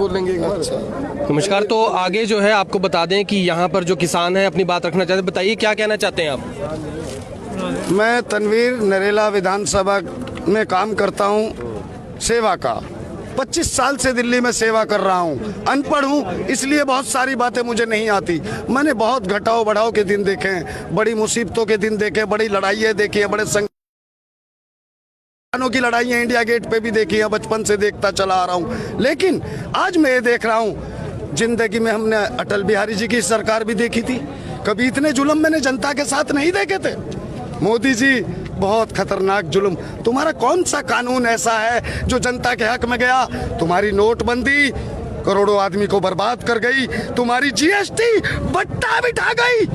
बोल लेंगे एक बार। अच्छा नमस्कार। तो आगे जो है आपको बता दें कि यहाँ पर जो किसान हैं अपनी बात रखना चाहते हैं, बताइए क्या कहना चाहते हैं आप। मैं तनवीर नरेला विधानसभा में काम करता हूँ, सेवा का 25 साल से दिल्ली में सेवा कर रहा हूँ। अनपढ़ हूँ इसलिए बहुत सारी बातें मुझे नहीं आती। मैंने बहुत घटाव बढ़ाव के दिन देखे हैं, बड़ी मुसीबतों के दिन देखे, बड़ी लड़ाइयाँ देखी हैं, बड़े की लड़ाइयाँ इंडिया गेट पे भी देखी है, बचपन से देखता चला आ रहा हूँ। लेकिन आज मैं ये देख रहा हूँ, जिंदगी में हमने अटल बिहारी जी की सरकार भी देखी थी, कभी इतने जुल्म मैंने जनता के साथ नहीं देखे थे। मोदी जी बहुत खतरनाक जुल्म। तुम्हारा कौन सा कानून ऐसा है जो जनता के हक में गया? तुम्हारी नोटबंदी करोड़ों आदमी को बर्बाद कर गई, तुम्हारी जीएसटी बट्टा बिठा गई,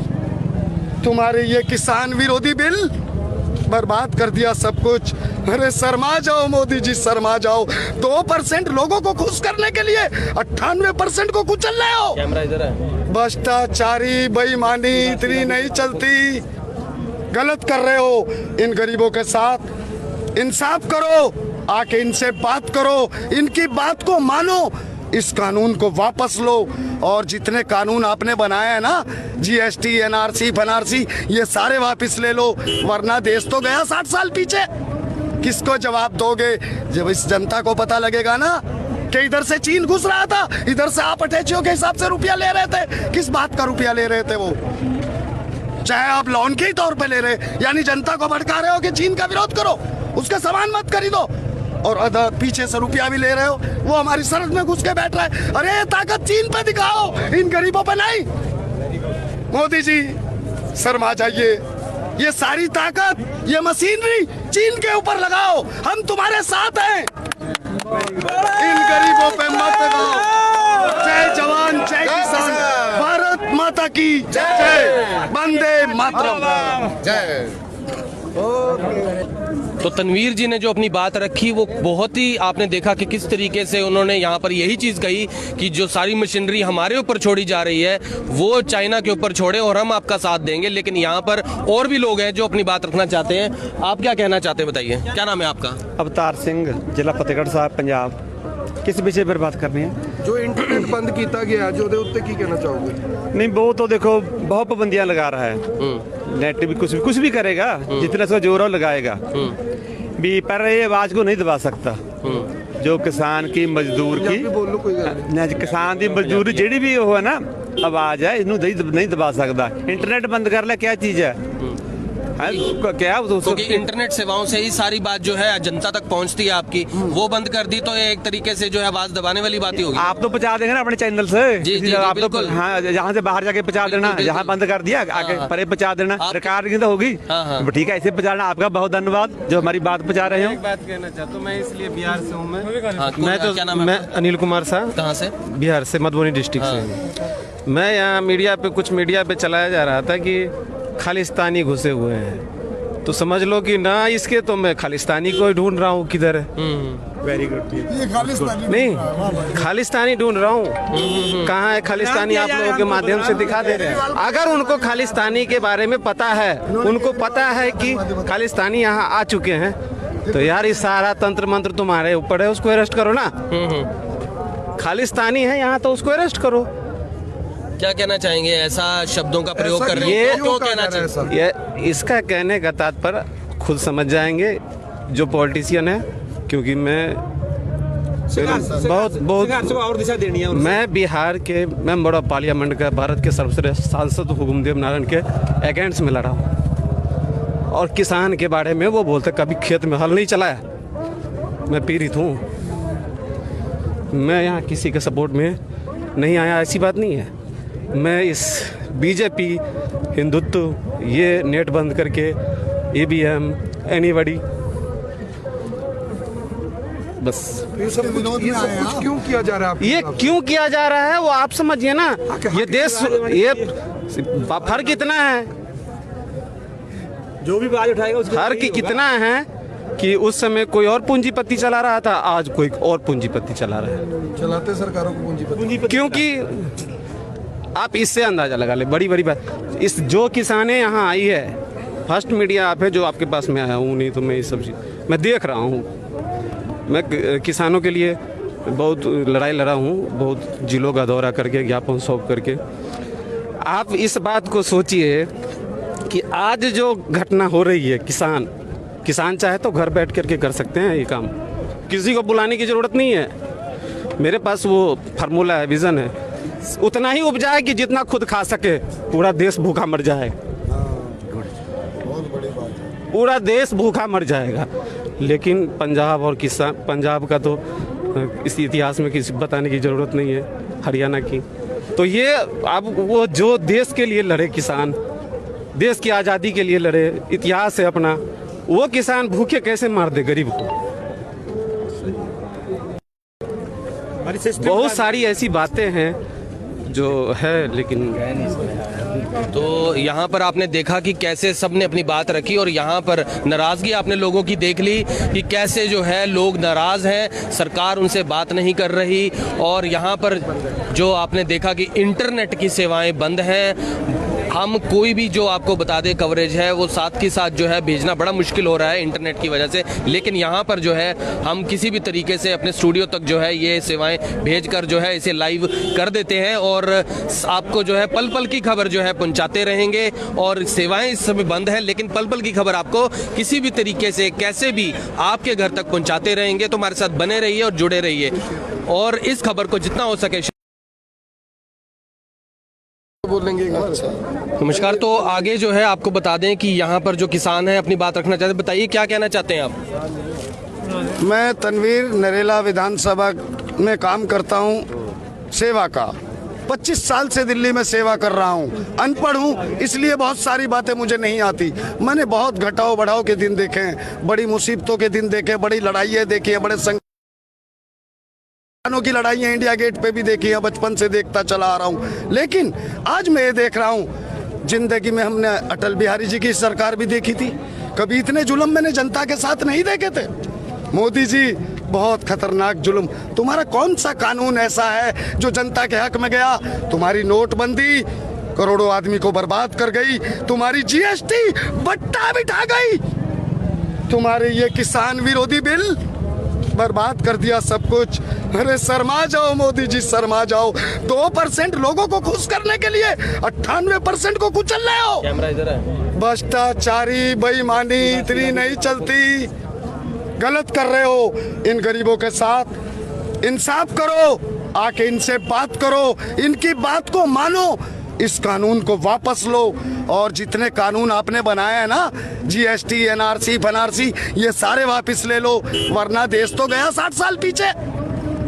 तुम्हारे ये किसान विरोधी बिल बर्बाद कर दिया सब कुछ। अरे शर्मा जाओ मोदी जी, शर्मा जाओ। 2% लोगों को खुश करने के लिए 98% को कुचल रहे हो। कैमरा इधर है। भ्रष्टाचारी बेईमानी इतनी नहीं चलती, गलत कर रहे हो। इन गरीबों के साथ इंसाफ करो, आके इनसे बात करो, इनकी बात को मानो, इस कानून को वापस लो। और जितने कानून आपने बनाए हैं ना, जीएसटी, एनआरसी, फनआरसी, ये सारे वापस ले लो, वरना देश तो गया 60 साल पीछे। किसको जवाब दोगे जब इस जनता को पता लगेगा ना कि इधर से चीन घुस रहा था, इधर से आप अटैचियों के हिसाब से रुपया ले रहे थे। किस बात का रुपया ले रहे थे वो? चाहे आप लोन के ही तौर पे ले रहे, यानी जनता को भड़का रहे हो कि चीन का विरोध करो, उसका सामान मत खरीदो, और अदर पीछे से रुपया भी ले रहे हो। वो हमारी सरहद में घुस के बैठ रहा है। अरे ये ताकत चीन पे दिखाओ, इन गरीबों पे नहीं। मोदी जी शर्मा जाइए, ये सारी ताकत, ये मशीनरी चीन के ऊपर लगाओ, हम तुम्हारे साथ हैं। इन गरीबों पे मत लगाओ। जय जवान जय किसान, भारत माता की जय, वंदे मातरम जय। तो तनवीर जी ने जो अपनी बात रखी वो बहुत ही आपने देखा कि किस तरीके से उन्होंने यहाँ पर यही चीज़ कही कि जो सारी मशीनरी हमारे ऊपर छोड़ी जा रही है वो चाइना के ऊपर छोड़े और हम आपका साथ देंगे। लेकिन यहाँ पर और भी लोग हैं जो अपनी बात रखना चाहते हैं। आप क्या कहना चाहते हैं, बताइए। क्या नाम है आपका? अवतार सिंह, जिला फतेहगढ़ साहब, पंजाब। किस विषय पर बात करनी है? जो इंटरनेट बंद किया गया जो उत्ते की कहना चाहोगे? नहीं, वो तो देखो बहुत पाबंदियां लगा रहा है, नेट भी कुछ भी करेगा, जितना उसका जोर है लगाएगा भी, पर ये आवाज को नहीं दबा सकता। जो किसान की मजदूर की किसान की मजदूरी ਜਿਹੜੀ भी हो है ना आवाज है, इनू नहीं दबा सकता। इंटरनेट बंद कर ले क्या चीज है क्या? क्योंकि इंटरनेट सेवाओं से ही सारी बात जो है जनता तक पहुंचती है आपकी, वो बंद कर दी तो ये एक तरीके से जो है आवाज दबाने वाली बात ही होगी। आप तो पहुंचा देंगे ना अपने चैनल से। जी, जी, आप बिल्कुल। तो हाँ, यहाँ से बाहर जाके पहुंचा देना, यहाँ बंद कर दिया आगे परे पहुंचा देना, रिकॉर्डिंग तो होगी। ठीक है, ऐसे पहुंचाना। आपका बहुत धन्यवाद जो हमारी बात पहुंचा रहे हो। एक बात कहना चाहता हूँ, मैं इसलिए बिहार से हूँ। मैं अनिल कुमार शाह। कहाँ से? बिहार से, मधुबनी डिस्ट्रिक्ट से। मैं यहाँ कुछ मीडिया पे चलाया जा रहा था कि खालिस्तानी घुसे हुए हैं, तो समझ लो कि ना इसके तो मैं खालिस्तानी को ढूंढ रहा हूँ किधर है। Very good. नहीं, खालिस्तानी ढूंढ रहा हूँ। कहाँ है खालिस्तानी? आप लोगों के माध्यम से दिखा दे रहे हैं। अगर उनको खालिस्तानी के बारे में पता है, उनको पता है कि खालिस्तानी यहाँ आ चुके हैं, तो यार ये सारा तंत्र मंत्र तुम्हारे ऊपर है, उसको अरेस्ट करो ना। खालिस्तानी है यहाँ तो उसको अरेस्ट करो। क्या कहना चाहेंगे? ऐसा शब्दों का प्रयोग कर रहे हैं, क्यों कहना चाहिए? ये इसका कहने का तात्पर्य खुद समझ जाएंगे जो पॉलिटिशियन है, क्योंकि मैं बहुत और दिशा देनी है। मैं बिहार के मेंबर ऑफ पार्लियामेंट का, भारत के सर्वश्रेष्ठ सांसद हुकुमदेव नारायण के अगेंस्ट में लड़ा हूँ। और किसान के बारे में वो बोलते कभी खेत में हल नहीं चलाया। मैं पीड़ित हूँ, मैं यहाँ किसी के सपोर्ट में नहीं आया, ऐसी बात नहीं है। मैं इस बीजेपी, हिंदुत्व, ये नेट बंद करके ईवीएम, एनीबॉडी, बस ये सब कुछ क्यों किया जा रहा है? ये क्यों किया जा रहा है वो आप समझिए ना। ये देश, ये फर्क कितना है, जो भी आवाज उठाएगा उसको फर्क कितना है कि उस समय कोई और पूंजीपति चला रहा था, आज कोई और पूंजीपति चला रहा है। चलाते सरकारों को पूंजीपति। क्योंकि आप इससे अंदाजा लगा ले, बड़ी बड़ी बात। इस जो किसाने यहाँ आई है, फर्स्ट मीडिया आप है जो आपके पास में आया हूँ, नहीं तो मैं ये सब चीज़ मैं देख रहा हूँ। मैं किसानों के लिए बहुत लड़ाई लड़ा हूँ, बहुत जिलों का दौरा करके, ज्ञापन सौंप करके। आप इस बात को सोचिए कि आज जो घटना हो रही है, किसान चाहे तो घर बैठ करके कर सकते हैं ये काम, किसी को बुलाने की ज़रूरत नहीं है। मेरे पास वो फार्मूला है, विज़न है, उतना ही उपजाए कि जितना खुद खा सके। पूरा देश भूखा मर जाए, पूरा देश भूखा मर जाएगा। लेकिन पंजाब और किसान, पंजाब का तो इस इतिहास में किसी बताने की ज़रूरत नहीं है, हरियाणा की। तो ये अब वो जो देश के लिए लड़े किसान, देश की आज़ादी के लिए लड़े, इतिहास है अपना, वो किसान भूखे कैसे मार दे गरीब को। बहुत सारी ऐसी बातें हैं जो है, लेकिन तो यहाँ पर आपने देखा कि कैसे सबने अपनी बात रखी और यहाँ पर नाराज़गी आपने लोगों की देख ली कि कैसे जो है लोग नाराज़ हैं, सरकार उनसे बात नहीं कर रही। और यहाँ पर जो आपने देखा कि इंटरनेट की सेवाएं बंद हैं। हम कोई भी जो आपको बता दें कवरेज है वो साथ के साथ जो है भेजना बड़ा मुश्किल हो रहा है इंटरनेट की वजह से। लेकिन यहाँ पर जो है हम किसी भी तरीके से अपने स्टूडियो तक जो है ये सेवाएं भेजकर जो है इसे लाइव कर देते हैं और आपको जो है पल पल की खबर जो है पहुंचाते रहेंगे। और सेवाएं इस समय बंद है, लेकिन पल पल की खबर आपको किसी भी तरीके से कैसे भी आपके घर तक पहुंचाते रहेंगे। तो हमारे साथ बने रहिए और जुड़े रहिए और इस खबर को जितना हो सके बोलेंगे। नमस्कार। तो आगे जो है आपको बता दें कि यहाँ पर जो किसान हैं अपनी बात रखना चाहते हैं, बताइए क्या कहना चाहते हैं आप। मैं तनवीर नरेला विधानसभा में काम करता हूँ, सेवा का 25 साल से दिल्ली में सेवा कर रहा हूँ। अनपढ़ हूँ इसलिए बहुत सारी बातें मुझे नहीं आती। मैंने बहुत घटाव बढ़ाव के दिन देखे हैं, बड़ी मुसीबतों के दिन देखे, बड़ी लड़ाइयाँ देखी है, बड़े की लड़ाइयाँ इंडिया गेट पे भी देखी है, बचपन से देखता चला आ रहा हूँ। लेकिन आज मैं ये देख रहा हूँ, जिंदगी में हमने अटल बिहारी जी की सरकार भी देखी थी, कभी इतने जुल्म मैंने जनता के साथ नहीं देखे थे। मोदी जी बहुत खतरनाक जुल्म। तुम्हारा कौन सा कानून ऐसा है जो जनता के हक में गया? तुम्हारी नोटबंदी करोड़ों आदमी को बर्बाद कर गई, तुम्हारी जीएसटी बट्टा बिठा गई, तुम्हारे ये किसान विरोधी बिल बर्बाद कर दिया सब कुछ। अरे शर्मा जाओ मोदी जी, शर्मा जाओ। 2% लोगों को खुश करने के लिए 98% को कुचल रहे हो। कैमरा इधर है। भ्रष्टाचारी बेईमानी इतनी नहीं चलती, गलत कर रहे हो इन गरीबों के साथ। इंसाफ करो, आके इनसे बात करो, इनकी बात को मानो, इस कानून को वापस लो। और जितने कानून आपने बनाए हैं ना, जीएसटी, एनआरसी, फनआरसी, ये सारे वापस ले लो, वरना देश तो गया 60 साल पीछे।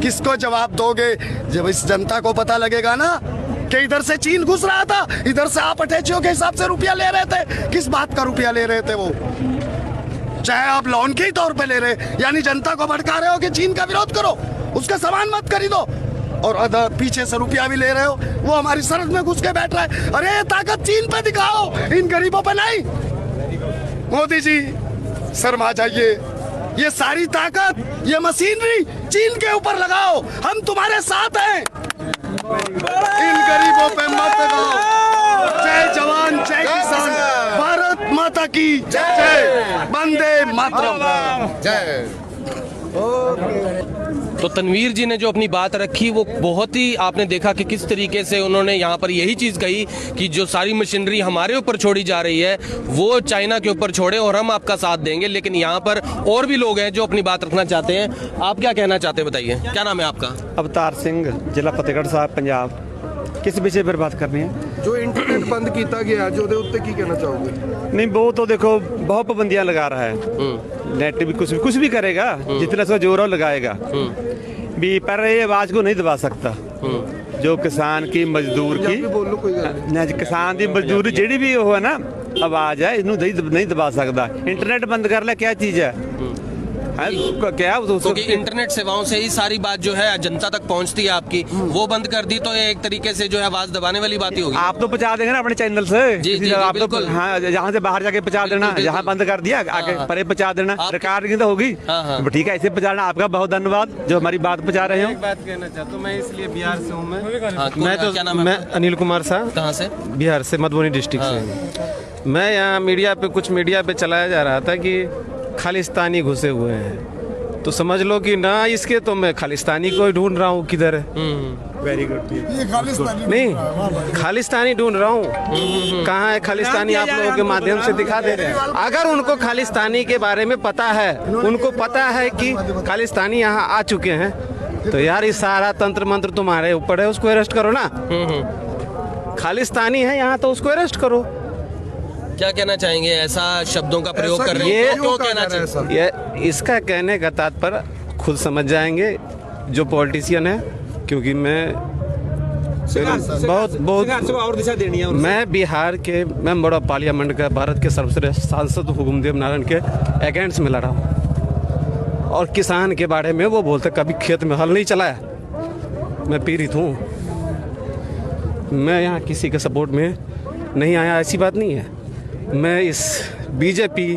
किसको जवाब दोगे जब इस जनता को पता लगेगा ना कि इधर से चीन घुस रहा था, इधर से आप अटैचियों के हिसाब से रुपया ले रहे थे। किस बात का रुपया ले रहे थे वो? चाहे आप लोन के ही तौर पे ले रहे, यानी जनता को भड़का रहे हो कि चीन का विरोध करो, उसका सामान मत खरीदो, और अदर पीछे से रुपया भी ले रहे हो। वो हमारी सरहद में घुस के बैठ रहा है। अरे ये ताकत चीन पे दिखाओ, इन गरीबों पे नहीं। मोदी जी शर्मा जाइए, ये सारी ताकत, ये मशीनरी चीन के ऊपर लगाओ, हम तुम्हारे साथ हैं। इन गरीबों पे मत लगाओ। जय जवान, जय किसान, भारत माता की जय, वंदे मातरम। जय। तो तनवीर जी ने जो अपनी बात रखी वो बहुत ही आपने देखा कि किस तरीके से उन्होंने यहाँ पर यही चीज़ कही कि जो सारी मशीनरी हमारे ऊपर छोड़ी जा रही है वो चाइना के ऊपर छोड़े और हम आपका साथ देंगे। लेकिन यहाँ पर और भी लोग हैं जो अपनी बात रखना चाहते हैं। आप क्या कहना चाहते हैं, बताइए क्या नाम है आपका? अवतार सिंह, जिला फतेहगढ़ साहब, पंजाब। किस विषय पर बात करनी है? जो इंटरनेट बंद किया गया जो ਉਹਦੇ ਉੱਤੇ ਕੀ ਕਹਿਣਾ ਚਾਹੋਗੇ? नहीं, वो तो देखो बहुत पाबंदियां लगा रहा है। नेट भी कुछ भी करेगा, जितना सा जोर हो लगाएगा भी, पर ये आवाज को नहीं दबा सकता। जो किसान की मजदूर की बोलो कोई गल किसान की मजदूरी ਜਿਹੜੀ भी हो है ना आवाज है, इनू नहीं दबा सकता। इंटरनेट बंद कर ले, क्या चीज है क्या? क्योंकि इंटरनेट सेवाओं से ही सारी बात जो है जनता तक पहुंचती है आपकी, वो बंद कर दी तो ये एक तरीके से जो है आवाज दबाने वाली बात ही होगी। आप तो पहुंचा देंगे ना अपने चैनल से। जी, जी, आप बिल्कुल। तो हाँ, जहाँ से बाहर जाके पहुंचा देना, जहाँ बंद कर दिया आगे परे पहुंचा देना, रिकॉर्डिंग तो होगी। ठीक है, ऐसे पहुंचाना। आपका बहुत धन्यवाद जो हमारी बात पहुंचा रहे हो। बात कहना चाहता हूँ मैं, इसलिए बिहार से हूँ मैं तो क्या नाम है? मैं अनिल कुमार शाह। कहाँ से? बिहार से, मधुबनी डिस्ट्रिक्ट से। मैं यहाँ कुछ मीडिया पे चलाया जा रहा था कि खालिस्तानी घुसे हुए हैं। तो समझ लो कि ना इसके तो मैं खालिस्तानी को ही ढूंढ रहा हूँ किधर है। Very good. नहीं, खालिस्तानी ढूंढ रहा हूँ। कहाँ है खालिस्तानी, आप लोगों के माध्यम से दिखा दे रहे हैं। अगर उनको खालिस्तानी के बारे में पता है, उनको पता है कि खालिस्तानी यहाँ आ चुके हैं, तो यार ये सारा तंत्र मंत्र तुम्हारे ऊपर है, उसको अरेस्ट करो ना। खालिस्तानी है यहाँ तो उसको अरेस्ट करो। क्या कहना चाहेंगे, ऐसा शब्दों का प्रयोग कर रहे हैं, क्यों कहना चाहिए? ये इसका कहने का तात्पर्य खुद समझ जाएंगे जो पॉलिटिशियन है, क्योंकि मैं बहुत और दिशा देनी है। मैं बिहार के मेंबर ऑफ पार्लियामेंट का, भारत के सर्वश्रेष्ठ सांसद हुकुमदेव नारायण के अगेंस्ट में लड़ा हूँ। और किसान के बारे में वो बोलते कभी खेत में हल नहीं चलाया, मैं पीड़ित हूँ। मैं यहाँ किसी के सपोर्ट में नहीं आया, ऐसी बात नहीं है। मैं इस बीजेपी,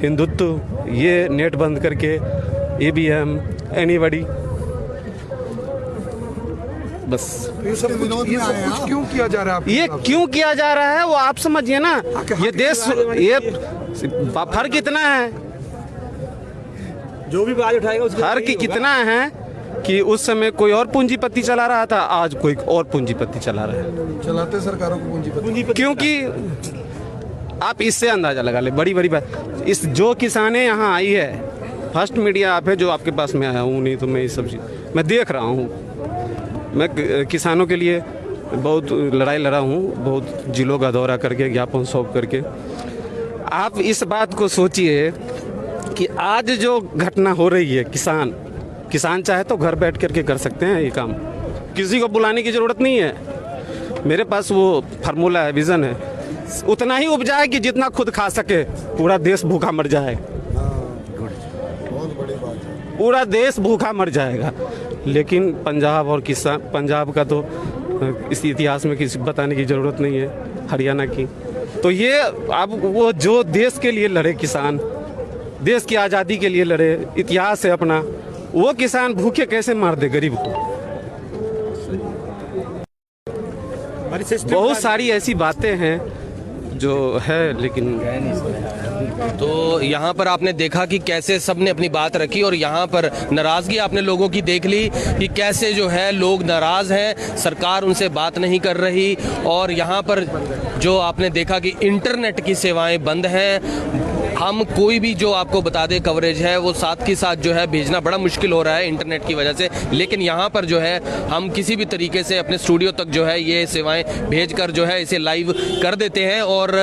हिंदुत्व, ये नेट बंद करके EVM, एनीबॉडी, बस ये सब कुछ क्यों किया जा रहा है? ये क्यों किया जा रहा है वो आप समझिए ना। ये देश, ये फर्क कितना है, जो भी आवाज उठाएगा उसके फर्क कितना है कि उस समय कोई और पूंजीपति चला रहा था, आज कोई और पूंजीपति चला रहा है। चलाते सरकारों को पूंजीपति। क्योंकि आप इससे अंदाजा लगा ले, बड़ी बड़ी बात, इस जो किसानें यहाँ आई है, फर्स्ट मीडिया आप है जो आपके पास में आया हूँ, नहीं तो मैं ये सब चीज़ मैं देख रहा हूँ। मैं किसानों के लिए बहुत लड़ाई लड़ा हूँ, बहुत जिलों का दौरा करके, ज्ञापन सौंप करके। आप इस बात को सोचिए कि आज जो घटना हो रही है, किसान चाहे तो घर बैठ करके कर सकते हैं ये काम, किसी को बुलाने की ज़रूरत नहीं है। मेरे पास वो फार्मूला है, विज़न है, उतना ही उपजाए कि जितना खुद खा सके। पूरा देश भूखा मर जाए, पूरा देश भूखा मर जाएगा। लेकिन पंजाब और किसान, पंजाब का तो इस इतिहास में किसी बताने की ज़रूरत नहीं है, हरियाणा की। तो ये अब वो जो देश के लिए लड़े किसान, देश की आज़ादी के लिए लड़े, इतिहास है अपना, वो किसान भूखे कैसे मार दे गरीब को। बहुत सारी ऐसी बातें हैं जो है, लेकिन तो यहाँ पर आपने देखा कि कैसे सबने अपनी बात रखी, और यहाँ पर नाराज़गी आपने लोगों की देख ली कि कैसे जो है लोग नाराज़ हैं, सरकार उनसे बात नहीं कर रही। और यहाँ पर जो आपने देखा कि इंटरनेट की सेवाएं बंद हैं। हम कोई भी जो आपको बता दें कवरेज है वो साथ के साथ जो है भेजना बड़ा मुश्किल हो रहा है इंटरनेट की वजह से। लेकिन यहाँ पर जो है हम किसी भी तरीके से अपने स्टूडियो तक जो है ये सेवाएं भेजकर जो है इसे लाइव कर देते हैं, और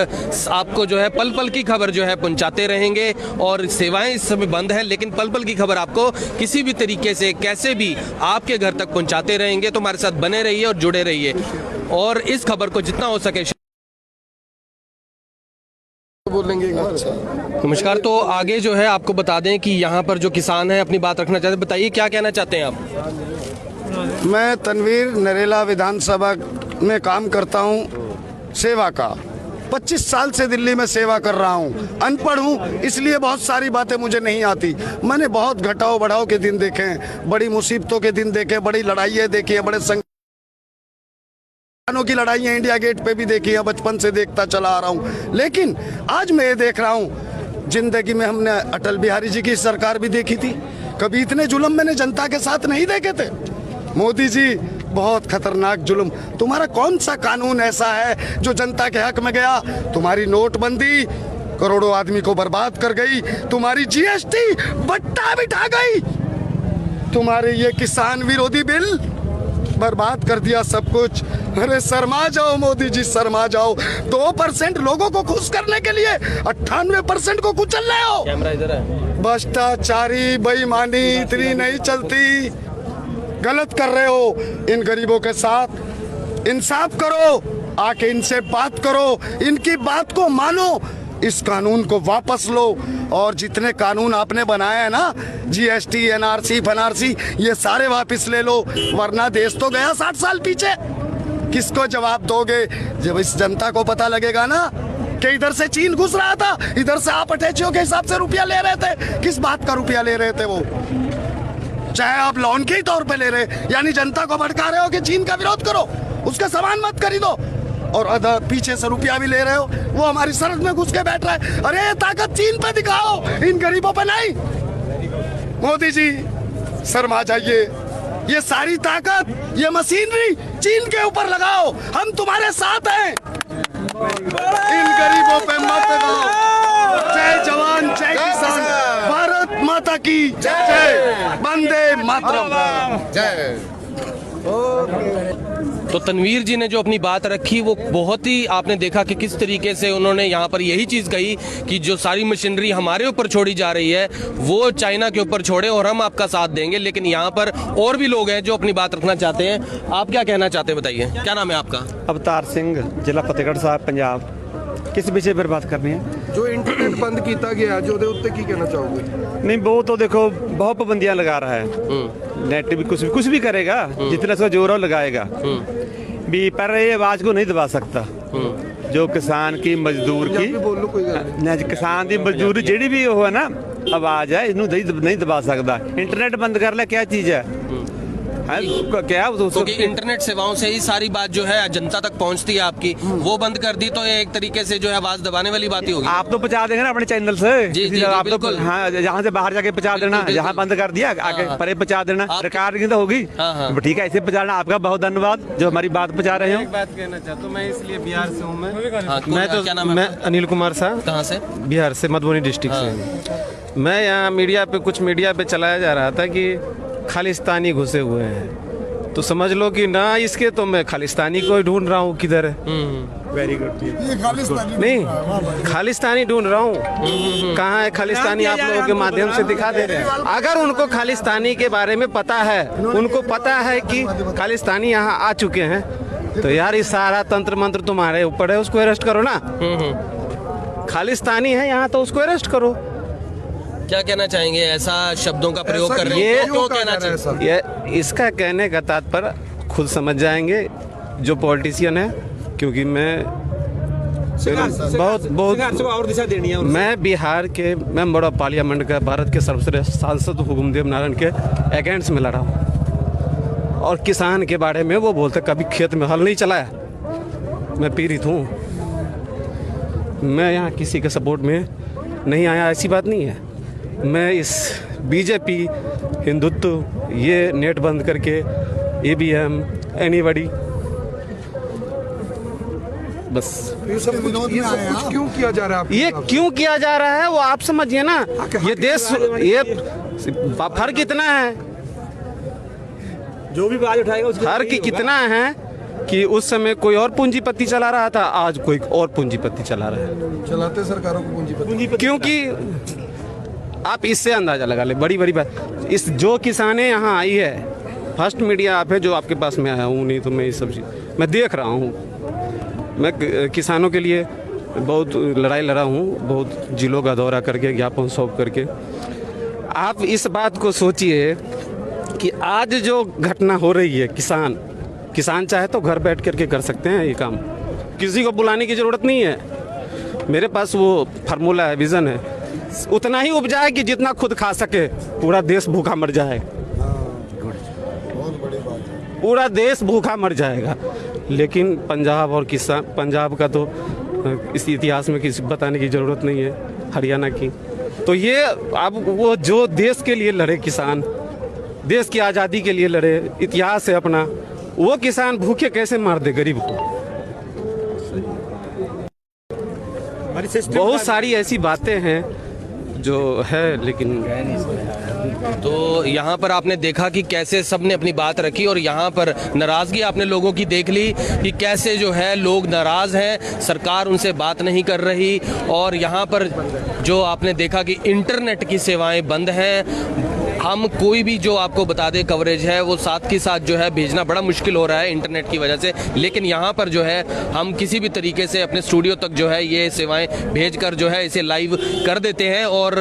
आपको जो है पल पल की खबर जो है पहुँचाते रहेंगे। और सेवाएं इस समय बंद है, लेकिन पल पल की खबर आपको किसी भी तरीके से कैसे भी आपके घर तक पहुँचाते रहेंगे। तो हमारे साथ बने रहिए और जुड़े रहिए, और इस खबर को जितना हो सके बोलेंगे। नमस्कार। तो आगे जो है आपको बता दें कि यहाँ पर जो किसान हैं अपनी बात रखना चाहते हैं, बताइए क्या कहना चाहते हैं आप? मैं तनवीर नरेला विधानसभा में काम करता हूँ, सेवा का 25 साल से दिल्ली में सेवा कर रहा हूँ। अनपढ़ हूँ, इसलिए बहुत सारी बातें मुझे नहीं आती। मैंने बहुत घटाओ बढ़ाओ के दिन देखे हैं, बड़ी मुसीबतों के दिन देखे, बड़ी लड़ाइयाँ देखी है, बड़े की लड़ाइयाँ इंडिया गेट पे भी देखी है, बचपन से देखता चला आ रहा हूँ। लेकिन आज मैं ये देख रहा हूँ, जिंदगी में हमने अटल बिहारी जी की सरकार भी देखी थी, कभी इतने जुल्म मैंने जनता के साथ नहीं देखे थे। मोदी जी बहुत खतरनाक जुल्म। तुम्हारा कौन सा कानून ऐसा है जो जनता के हक में गया? तुम्हारी नोटबंदी करोड़ों आदमी को बर्बाद कर गई, तुम्हारी GST बट्टा बिठा गई, तुम्हारे ये किसान विरोधी बिल बर्बाद कर दिया सब कुछ। अरे शर्मा जाओ मोदी जी, शर्मा जाओ। 2% लोगों को खुश करने के लिए 98% को कुचल रहे हो। कैमरा इधर है। भ्रष्टाचारी, बेईमानी इतनी नहीं चलती। गलत कर रहे हो इन गरीबों के साथ। इंसाफ करो, आके इनसे बात करो, इनकी बात को मानो, इस कानून को वापस लो। और जितने कानून आपने बनाए हैं ना, GST, NRC, FNRC, ये सारे वापस ले लो, वरना देश तो गया 60 साल पीछे। किसको जवाब दोगे जब इस जनता को पता लगेगा ना कि इधर से चीन घुस रहा था, इधर से आप अटैचियों के हिसाब से रुपया ले रहे थे। किस बात का रुपया ले रहे थे वो? चाहे आप लोन के ही तौर पे ले रहे, यानी जनता को भड़का रहे हो कि चीन का विरोध करो, उसका सामान मत खरीदो, और अदर पीछे से रुपया भी ले रहे हो। वो हमारी सरहद में घुस के बैठ रहा है। अरे ताकत चीन पे दिखाओ, इन गरीबों पे नहीं। मोदी जी शर्मा जाइए, ये सारी ताकत, ये मशीनरी चीन के ऊपर लगाओ, हम तुम्हारे साथ हैं। इन गरीबों पे मत दबाओ। जय जवान जय किसान, भारत माता की जय, वंदे मातरम। तो तनवीर जी ने जो अपनी बात रखी वो बहुत ही आपने देखा कि किस तरीके से उन्होंने यहाँ पर यही चीज़ कही कि जो सारी मशीनरी हमारे ऊपर छोड़ी जा रही है वो चाइना के ऊपर छोड़े और हम आपका साथ देंगे। लेकिन यहाँ पर और भी लोग हैं जो अपनी बात रखना चाहते हैं। आप क्या कहना चाहते हैं, बताइए। क्या नाम है आपका? अवतार सिंह, जिला फतेहगढ़ साहब, पंजाब। किस विषय पर बात करनी है? जो इंटरनेट बंद किया गया जो ਉਹਦੇ ਉੱਤੇ ਕੀ ਕਹਿਣਾ ਚਾਹੋਗੇ? नहीं, वो तो देखो बहुत पाबंदियां लगा रहा है। नेट भी कुछ भी करेगा, जितना उसका जोर है वो लगाएगा भी, पर ये आवाज को नहीं दबा सकता। जो किसान की मजदूर की बोल लो कोई गल नहीं, किसान की मजदूर ਜਿਹੜੀ भी हो है ना आवाज है, इसਨੂੰ नहीं दबा सकता। इंटरनेट बंद कर ले, क्या चीज है क्या? क्योंकि इंटरनेट सेवाओं से ही सारी बात जो है जनता तक पहुंचती है आपकी, वो बंद कर दी तो ये एक तरीके से जो है आवाज दबाने वाली बात ही होगी। आप तो पहुंचा देंगे ना अपने चैनल से। जी, जी, आप तो बिल्कुल। हाँ, यहाँ से बाहर जाके पहुंचा देना, यहाँ बंद कर दिया आगे परे पहुंचा देना, रिकॉर्डिंग तो होगी। हाँ। ठीक है, ऐसे पहुंचाना। आपका बहुत धन्यवाद जो हमारी बात पहुंचा रहे हो। एक बात कहना चाहता हूँ, मैं इसलिए बिहार से हूँ। मैं तो क्या नाम है? मैं अनिल कुमार शाह, कहाँ से? बिहार से, मधुबनी डिस्ट्रिक्ट से। मैं यहाँ कुछ मीडिया पे चलाया जा रहा था कि खालिस्तानी घुसे हुए हैं, तो समझ लो कि ना इसके तो मैं खालिस्तानी को ढूंढ रहा हूँ किधर है। Very good. नहीं, खालिस्तानी ढूंढ रहा हूँ। कहाँ है खालिस्तानी? आप लोगों के माध्यम से दिखा दे रहे हैं। अगर उनको खालिस्तानी के बारे में पता है, उनको पता है कि खालिस्तानी यहाँ आ चुके हैं, तो यार इस सारा तंत्र मंत्र तुम्हारे ऊपर है, उसको अरेस्ट करो ना। खालिस्तानी है यहाँ तो उसको अरेस्ट करो। क्या कहना चाहेंगे? ऐसा शब्दों का प्रयोग कर रहे हैं, क्यों कहना चाहिए? ये इसका कहने का तात्पर्य खुद समझ जाएंगे जो पॉलिटिशियन है, क्योंकि मैं बहुत और दिशा देनी है। मैं बिहार के मेंबर ऑफ पार्लियामेंट का, भारत के सर्वश्रेष्ठ सांसद हुकुमदेव नारायण के अगेंस्ट में लड़ा हूँ। और किसान के बारे में वो बोलते कभी खेत में हल नहीं चलाया। मैं पीड़ित हूँ, मैं यहाँ किसी के सपोर्ट में नहीं आया, ऐसी बात नहीं है। मैं इस बीजेपी, हिंदुत्व, ये नेट बंद करके ईवीएम, एनीबॉडी, बस ये सब कुछ क्यों किया जा रहा है? ये क्यों किया जा रहा है वो आप समझिए ना। ये देश, ये फर्क कितना है, जो भी आवाज उठाएगा उसको फर्क कितना है कि उस समय कोई और पूंजीपति चला रहा था, आज कोई और पूंजीपति चला रहा है। चलाते सरकारों को पूंजीपति। क्योंकि आप इससे अंदाजा लगा ले, बड़ी बड़ी बात, इस जो किसानें यहाँ आई है, फर्स्ट मीडिया आप है जो आपके पास में आया हूँ, नहीं तो मैं ये सब चीज़ मैं देख रहा हूँ। मैं किसानों के लिए बहुत लड़ाई लड़ा हूँ, बहुत जिलों का दौरा करके, ज्ञापन सौंप करके। आप इस बात को सोचिए कि आज जो घटना हो रही है, किसान चाहे तो घर बैठ करके कर सकते हैं ये काम, किसी को बुलाने की ज़रूरत नहीं है। मेरे पास वो फार्मूला है, विज़न है, उतना ही उपजाए कि जितना खुद खा सके। पूरा देश भूखा मर जाए, पूरा देश भूखा मर जाएगा। लेकिन पंजाब और किसान, पंजाब का तो इस इतिहास में किसी बताने की ज़रूरत नहीं है, हरियाणा की। तो ये अब वो जो देश के लिए लड़े किसान, देश की आज़ादी के लिए लड़े, इतिहास है अपना, वो किसान भूखे कैसे मार दे गरीब को? बहुत सारी ऐसी बातें हैं जो है, लेकिन तो यहाँ पर आपने देखा कि कैसे सबने अपनी बात रखी और यहाँ पर नाराज़गी आपने लोगों की देख ली कि कैसे जो है लोग नाराज़ हैं, सरकार उनसे बात नहीं कर रही। और यहाँ पर जो आपने देखा कि इंटरनेट की सेवाएं बंद हैं। हम कोई भी जो आपको बता दे कवरेज है वो साथ के साथ जो है भेजना बड़ा मुश्किल हो रहा है इंटरनेट की वजह से। लेकिन यहाँ पर जो है हम किसी भी तरीके से अपने स्टूडियो तक जो है ये सेवाएं भेजकर जो है इसे लाइव कर देते हैं और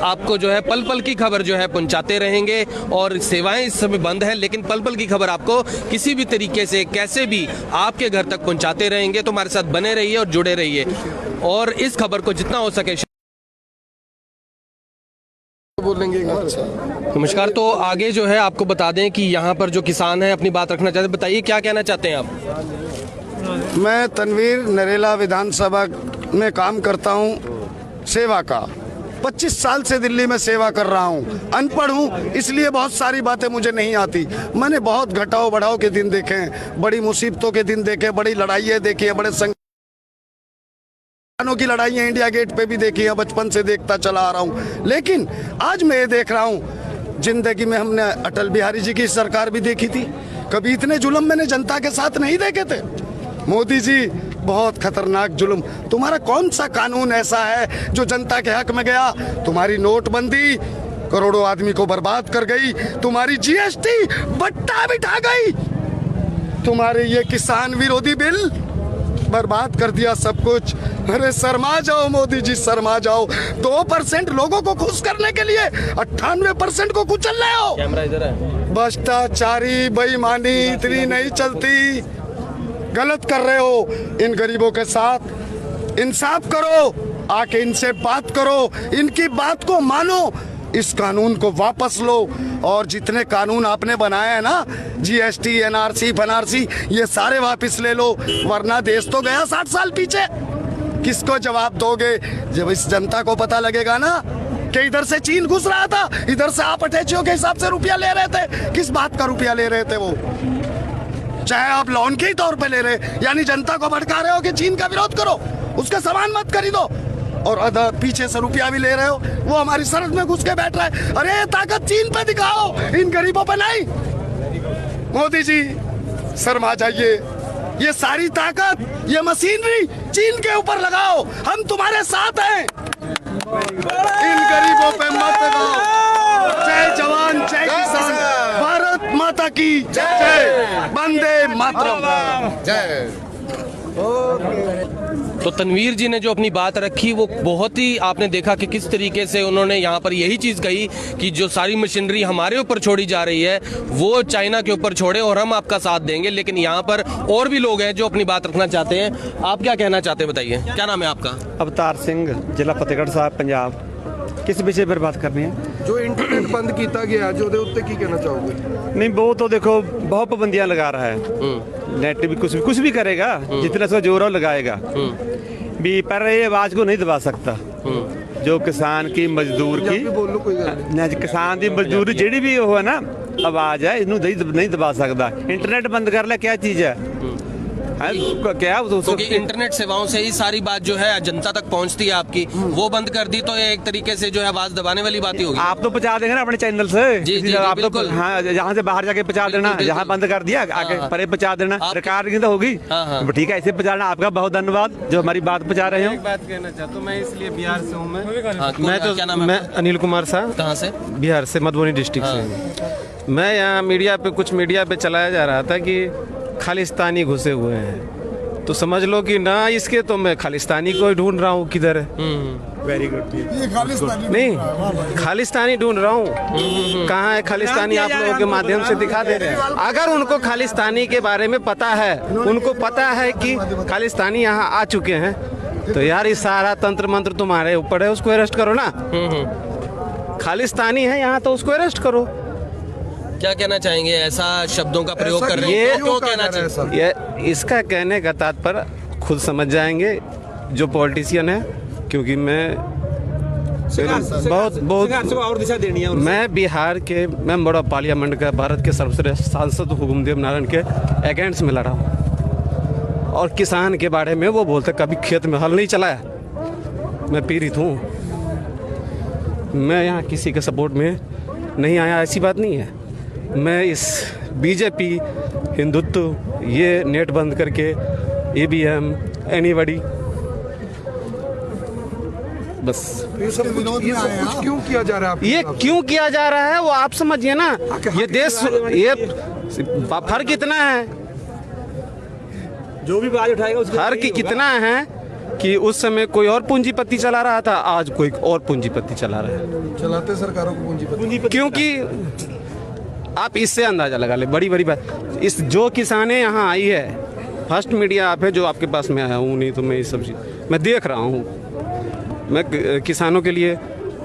आपको जो है पल पल की खबर जो है पहुंचाते रहेंगे। और सेवाएं इस समय बंद है, लेकिन पल पल की खबर आपको किसी भी तरीके से कैसे भी आपके घर तक पहुंचाते रहेंगे। तो हमारे साथ बने रहिए और जुड़े रहिए और इस खबर को जितना हो सके बोलेंगे। नमस्कार। तो आगे जो है आपको बता दें कि यहाँ पर जो किसान हैं अपनी बात रखना चाहते हैं, बताइए क्या कहना चाहते हैं आप? मैं तनवीर नरेला विधानसभा में काम करता हूँ, सेवा का। 25 साल से दिल्ली में सेवा कर रहा हूँ, अनपढ़ हूँ, इसलिए बहुत सारी बातें मुझे नहीं आती। मैंने बहुत घटाव बढ़ाव के दिन देखे हैं, बड़ी मुसीबतों के दिन देखे, बड़ी लड़ाइयाँ देखी हैं, बड़े की लड़ाइयाँ इंडिया गेट पे भी देखी है, बचपन से देखता चला आ रहा हूँ। लेकिन आज मैं ये देख रहा हूँ, जिंदगी में हमने अटल बिहारी जी की सरकार भी देखी थी, कभी इतने जुल्म मैंने जनता के साथ नहीं देखे थे। मोदी जी बहुत खतरनाक जुल्म, तुम्हारा कौन सा कानून ऐसा है जो जनता के हक में गया? तुम्हारी नोटबंदी करोड़ों आदमी को बर्बाद कर गई, तुम्हारी जीएसटी बट्टा बिठा गई, तुम्हारे ये किसान विरोधी बिल बर्बाद कर दिया सब कुछ। अरे शर्मा जाओ मोदी जी, शर्मा जाओ। 2% लोगों को खुश करने के लिए 98% को कुचल रहे हो। कैमरा इधर है। भ्रष्टाचारी बेईमानी इतनी नहीं चलती, गलत कर रहे हो इन गरीबों के साथ। इंसाफ करो, आके इनसे बात करो, इनकी बात को मानो, इस कानून को वापस लो। और जितने कानून आपने बनाए हैं ना, जीएसटी, एनआरसी, फनआरसी, ये सारे वापस ले लो, वरना देश तो गया 60 साल पीछे। किसको जवाब दोगे जब इस जनता को पता लगेगा ना कि इधर से चीन घुस रहा था, इधर से आप अटैचियों के हिसाब से रुपया ले रहे थे। किस बात का रुपया ले रहे थे वो? चाहे आप लोन के ही तौर पे ले रहे, यानी जनता को भड़का रहे हो कि चीन का विरोध करो, उसका सामान मत खरीदो, और अदर पीछे से रुपया भी ले रहे हो, वो हमारी सरहद में घुस के बैठ रहा है। अरे ये ताकत चीन पे दिखाओ, इन गरीबों पे नहीं। मोदी जी शर्मा जाइए, ये सारी ताकत, ये मशीनरी चीन के ऊपर लगाओ, हम तुम्हारे साथ हैं, इन गरीबों पे मत लगाओ। जय जवान, जय किसान, भारत माता की जय, वंदे मातरम, जय। तो तनवीर जी ने जो अपनी बात रखी वो बहुत ही आपने देखा कि किस तरीके से उन्होंने यहाँ पर यही चीज़ कही कि जो सारी मशीनरी हमारे ऊपर छोड़ी जा रही है वो चाइना के ऊपर छोड़े और हम आपका साथ देंगे। लेकिन यहाँ पर और भी लोग हैं जो अपनी बात रखना चाहते हैं। आप क्या कहना चाहते हैं, बताइए। क्या नाम है आपका? अवतार सिंह, जिला फतेहगढ़ साहब, पंजाब। किस विषय पर बात करनी है? जो इंटरनेट बंद किया गया जो उत्ते की कहना चाहोगे? नहीं, वो तो देखो बहुत पाबंदियां लगा रहा है, नेट भी कुछ भी करेगा, जितना उसका जोर है लगाएगा भी, पर ये आवाज को नहीं दबा सकता। जो किसान की, मजदूर की, बोलो कोई गल नहीं। किसान की मजदूरी जेड़ी भी हो है ना, आवाज है, इनू नहीं दबा सकता। इंटरनेट बंद कर ले, क्या चीज है क्या? क्योंकि इंटरनेट सेवाओं से ही सारी बात जो है जनता तक पहुंचती है आपकी, वो बंद कर दी तो ये एक तरीके से जो है आवाज दबाने वाली बात ही होगी। आप तो पहुंचा देंगे ना अपने चैनल से। जी, जी, आप बिल्कुल। तो हाँ, जहाँ से बाहर जाके पहुंचा देना, जहाँ बंद कर दिया आगे परे पहुंचा देना, रिकॉर्डिंग तो होगी। ठीक है, ऐसे पहुंचाना। आपका बहुत धन्यवाद जो हमारी बात पहुंचा रहे हो। एक बात कहना चाहता हूँ, मैं इसलिए बिहार से हूँ। क्या नाम है? मैं अनिल कुमार शाह। कहाँ से? बिहार से, मधुबनी डिस्ट्रिक्ट से। मैं यहाँ कुछ मीडिया पे चलाया जा रहा था कि खालिस्तानी घुसे हुए हैं, तो समझ लो कि ना इसके तो मैं खालिस्तानी को ढूंढ रहा हूँ किधर है। Very good. नहीं, खालिस्तानी ढूंढ रहा हूँ, कहाँ है खालिस्तानी? आप लोगों के माध्यम से दिखा दे रहे हैं। अगर उनको खालिस्तानी के बारे में पता है, उनको पता है कि खालिस्तानी यहाँ आ चुके हैं, तो यार ये सारा तंत्र मंत्र तुम्हारे ऊपर है, उसको अरेस्ट करो ना। खालिस्तानी है यहाँ तो उसको अरेस्ट करो। क्या कहना चाहेंगे? ऐसा शब्दों का प्रयोग कर रहे हैं, क्यों कहना चाहिए? ये इसका कहने का तात्पर्य खुद समझ जाएंगे जो पॉलिटिशियन है, क्योंकि मैं बहुत और दिशा देनी है। मैं बिहार के मेंबर ऑफ पार्लियामेंट का, भारत के सर्वश्रेष्ठ सांसद हुकुमदेव नारायण के अगेंस्ट में लड़ा हूँ। और किसान के बारे में वो बोलते कभी खेत में हल नहीं चलाया। मैं पीड़ित हूँ, मैं यहाँ किसी के सपोर्ट में नहीं आया, ऐसी बात नहीं है। मैं इस बीजेपी, हिंदुत्व, ये नेट बंद करके ईवीएम, एनीबॉडी, बस ये सब कुछ क्यों किया जा रहा है? ये क्यों किया जा रहा है वो आप समझिए ना। ये देश, ये फर्क कितना है, जो भी आवाज उठाएगा उसका फर्क कितना है कि उस समय कोई और पूंजीपति चला रहा था, आज कोई और पूंजीपति चला रहा है। चलाते सरकारों को पूंजीपति। क्योंकि आप इससे अंदाजा लगा ले, बड़ी बड़ी बात। इस जो किसाने यहाँ आई है, फर्स्ट मीडिया आप है जो आपके पास में आया हूँ, नहीं तो मैं ये सब चीज़ मैं देख रहा हूँ। मैं किसानों के लिए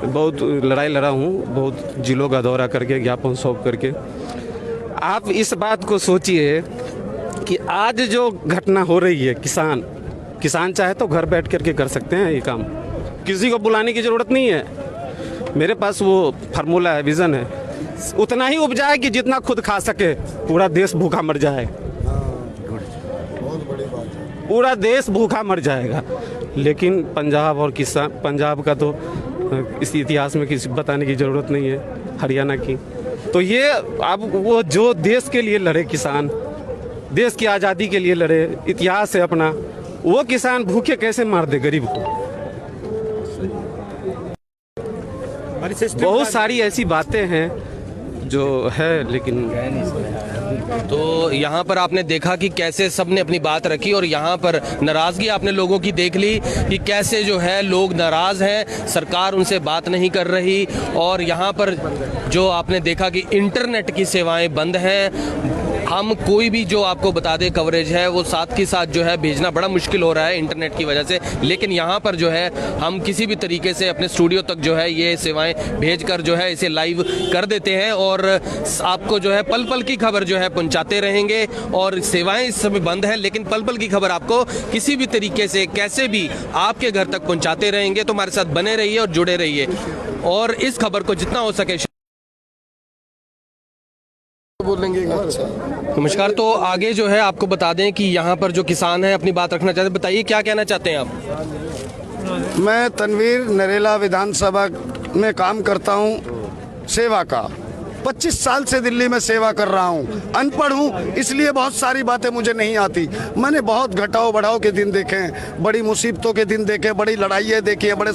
बहुत लड़ाई लड़ा हूँ, बहुत जिलों का दौरा करके, ज्ञापन सौंप करके। आप इस बात को सोचिए कि आज जो घटना हो रही है, किसान चाहे तो घर बैठ करके कर सकते हैं ये काम, किसी को बुलाने की ज़रूरत नहीं है। मेरे पास वो फार्मूला है, विजन है। उतना ही उपजाए कि जितना खुद खा सके, पूरा देश भूखा मर जाए, पूरा देश भूखा मर जाएगा। लेकिन पंजाब और किसान, पंजाब का तो इस इतिहास में किसी बताने की ज़रूरत नहीं है, हरियाणा की। तो ये अब वो जो देश के लिए लड़े किसान, देश की आज़ादी के लिए लड़े, इतिहास है अपना, वो किसान भूखे कैसे मार दे गरीब को। बहुत सारी ऐसी बातें हैं जो है, लेकिन तो यहाँ पर आपने देखा कि कैसे सबने अपनी बात रखी और यहाँ पर नाराज़गी आपने लोगों की देख ली कि कैसे जो है लोग नाराज़ हैं, सरकार उनसे बात नहीं कर रही। और यहाँ पर जो आपने देखा कि इंटरनेट की सेवाएं बंद हैं। हम कोई भी जो आपको बता दें कवरेज है वो साथ के साथ जो है भेजना बड़ा मुश्किल हो रहा है इंटरनेट की वजह से। लेकिन यहाँ पर जो है हम किसी भी तरीके से अपने स्टूडियो तक जो है ये सेवाएं भेजकर जो है इसे लाइव कर देते हैं और आपको जो है पल पल की खबर जो है पहुंचाते रहेंगे। और सेवाएं इस समय बंद है, लेकिन पल पल की खबर आपको किसी भी तरीके से कैसे भी आपके घर तक पहुंचाते रहेंगे। तो हमारे साथ बने रहिए और जुड़े रहिए और इस खबर को जितना हो सके बोलेंगे। नमस्कार। तो आगे जो है आपको बता दें कि यहाँ पर जो किसान हैं अपनी बात रखना चाहते हैं, बताइए क्या कहना चाहते हैं आप। मैं तनवीर नरेला विधानसभा में काम करता हूँ, सेवा का 25 साल से दिल्ली में सेवा कर रहा हूँ। अनपढ़ हूँ इसलिए बहुत सारी बातें मुझे नहीं आती। मैंने बहुत घटाव बढ़ाव के दिन देखे हैं, बड़ी मुसीबतों के दिन देखे, बड़ी लड़ाइयाँ देखी है, बड़े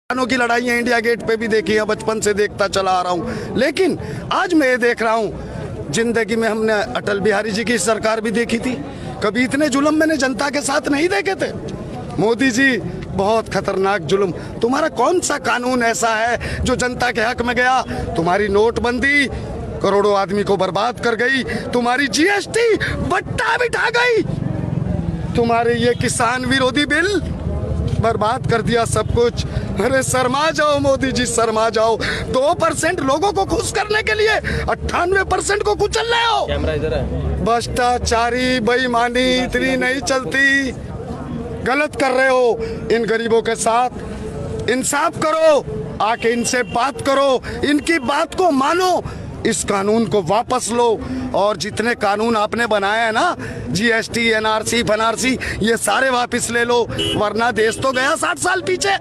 की लड़ाइयाँ इंडिया गेट पे भी देखी है, बचपन से देखता चला आ रहा हूँ। लेकिन आज मैं ये देख रहा हूँ, जिंदगी में हमने अटल बिहारी जी की सरकार भी देखी थी, कभी इतने जुल्म मैंने जनता के साथ नहीं देखे थे। मोदी जी बहुत खतरनाक जुल्म। तुम्हारा कौन सा कानून ऐसा है जो जनता के हक में गया? तुम्हारी नोटबंदी करोड़ों आदमी को बर्बाद कर गई, तुम्हारी जीएसटी बट्टा बिठा गई, तुम्हारे ये किसान विरोधी बिल बर्बाद कर दिया सब कुछ। अरे शर्मा जाओ मोदी जी, शर्मा जाओ। 2% लोगों को खुश करने के लिए 98% को कुचल रहे हो। कैमरा इधर है। भ्रष्टाचारी बेईमानी इतनी नहीं चलती, गलत कर रहे हो इन गरीबों के साथ। इंसाफ करो, आके इनसे बात करो, इनकी बात को मानो, इस कानून को वापस लो। और जितने कानून आपने बनाए हैं ना, जीएसटी, एनआरसी, फनआरसी, ये सारे वापस ले लो, वरना देश तो गया 60 साल पीछे।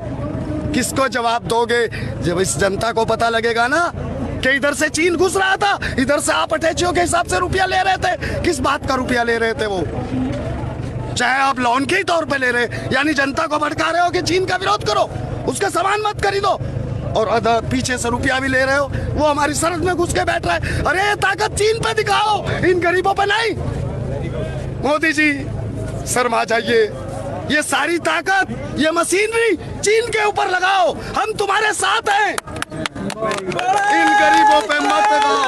किसको जवाब दोगे जब इस जनता को पता लगेगा ना कि इधर से चीन घुस रहा था, इधर से आप अटैचियों के हिसाब से रुपया ले रहे थे। किस बात का रुपया ले रहे थे वो? चाहे आप लोन के ही तौर पे ले रहे, यानी जनता को भड़का रहे हो कि चीन का विरोध करो, उसका सामान मत खरीदो, और अदर पीछे से रुपया भी ले रहे हो। वो हमारी सरहद में घुस के बैठ रहा है। अरे ये ताकत चीन पे दिखाओ, इन गरीबों पे नहीं। मोदी जी शर्मा जाइए, ये सारी ताकत, ये मशीनरी चीन के ऊपर लगाओ, हम तुम्हारे साथ हैं। इन गरीबों पे मत लगाओ।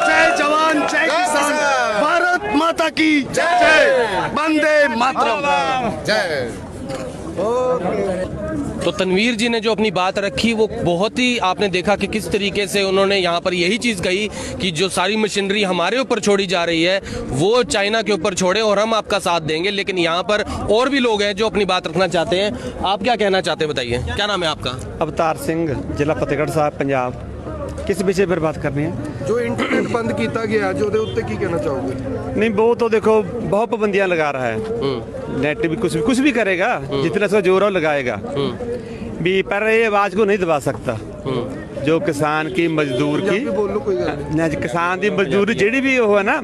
जय जवान, जय किसान, भारत माता की जय, वंदे मातरम। जय। तो तनवीर जी ने जो अपनी बात रखी वो बहुत ही आपने देखा कि किस तरीके से उन्होंने यहाँ पर यही चीज़ कही कि जो सारी मशीनरी हमारे ऊपर छोड़ी जा रही है वो चाइना के ऊपर छोड़े और हम आपका साथ देंगे। लेकिन यहाँ पर और भी लोग हैं जो अपनी बात रखना चाहते हैं। आप क्या कहना चाहते हैं, बताइए क्या नाम है आपका? अवतार सिंह, जिला फतेहगढ़ साहब, पंजाब। किस विषय पर बात करनी है? जो इंटरनेट बंद किया गया जो ਉਹਦੇ ਉੱਤੇ ਕੀ ਕਹਿਣਾ ਚਾਹੋਗੇ? नहीं, वो तो देखो बहुत पाबंदियां लगा रहा है। नेट भी कुछ भी करेगा, जितना सा जोर हो लगाएगा भी, पर ये आवाज को नहीं दबा सकता। जो किसान की मजदूर की बोलो कोई गल किसान की मजदूरी ਜਿਹੜੀ भी हो है ना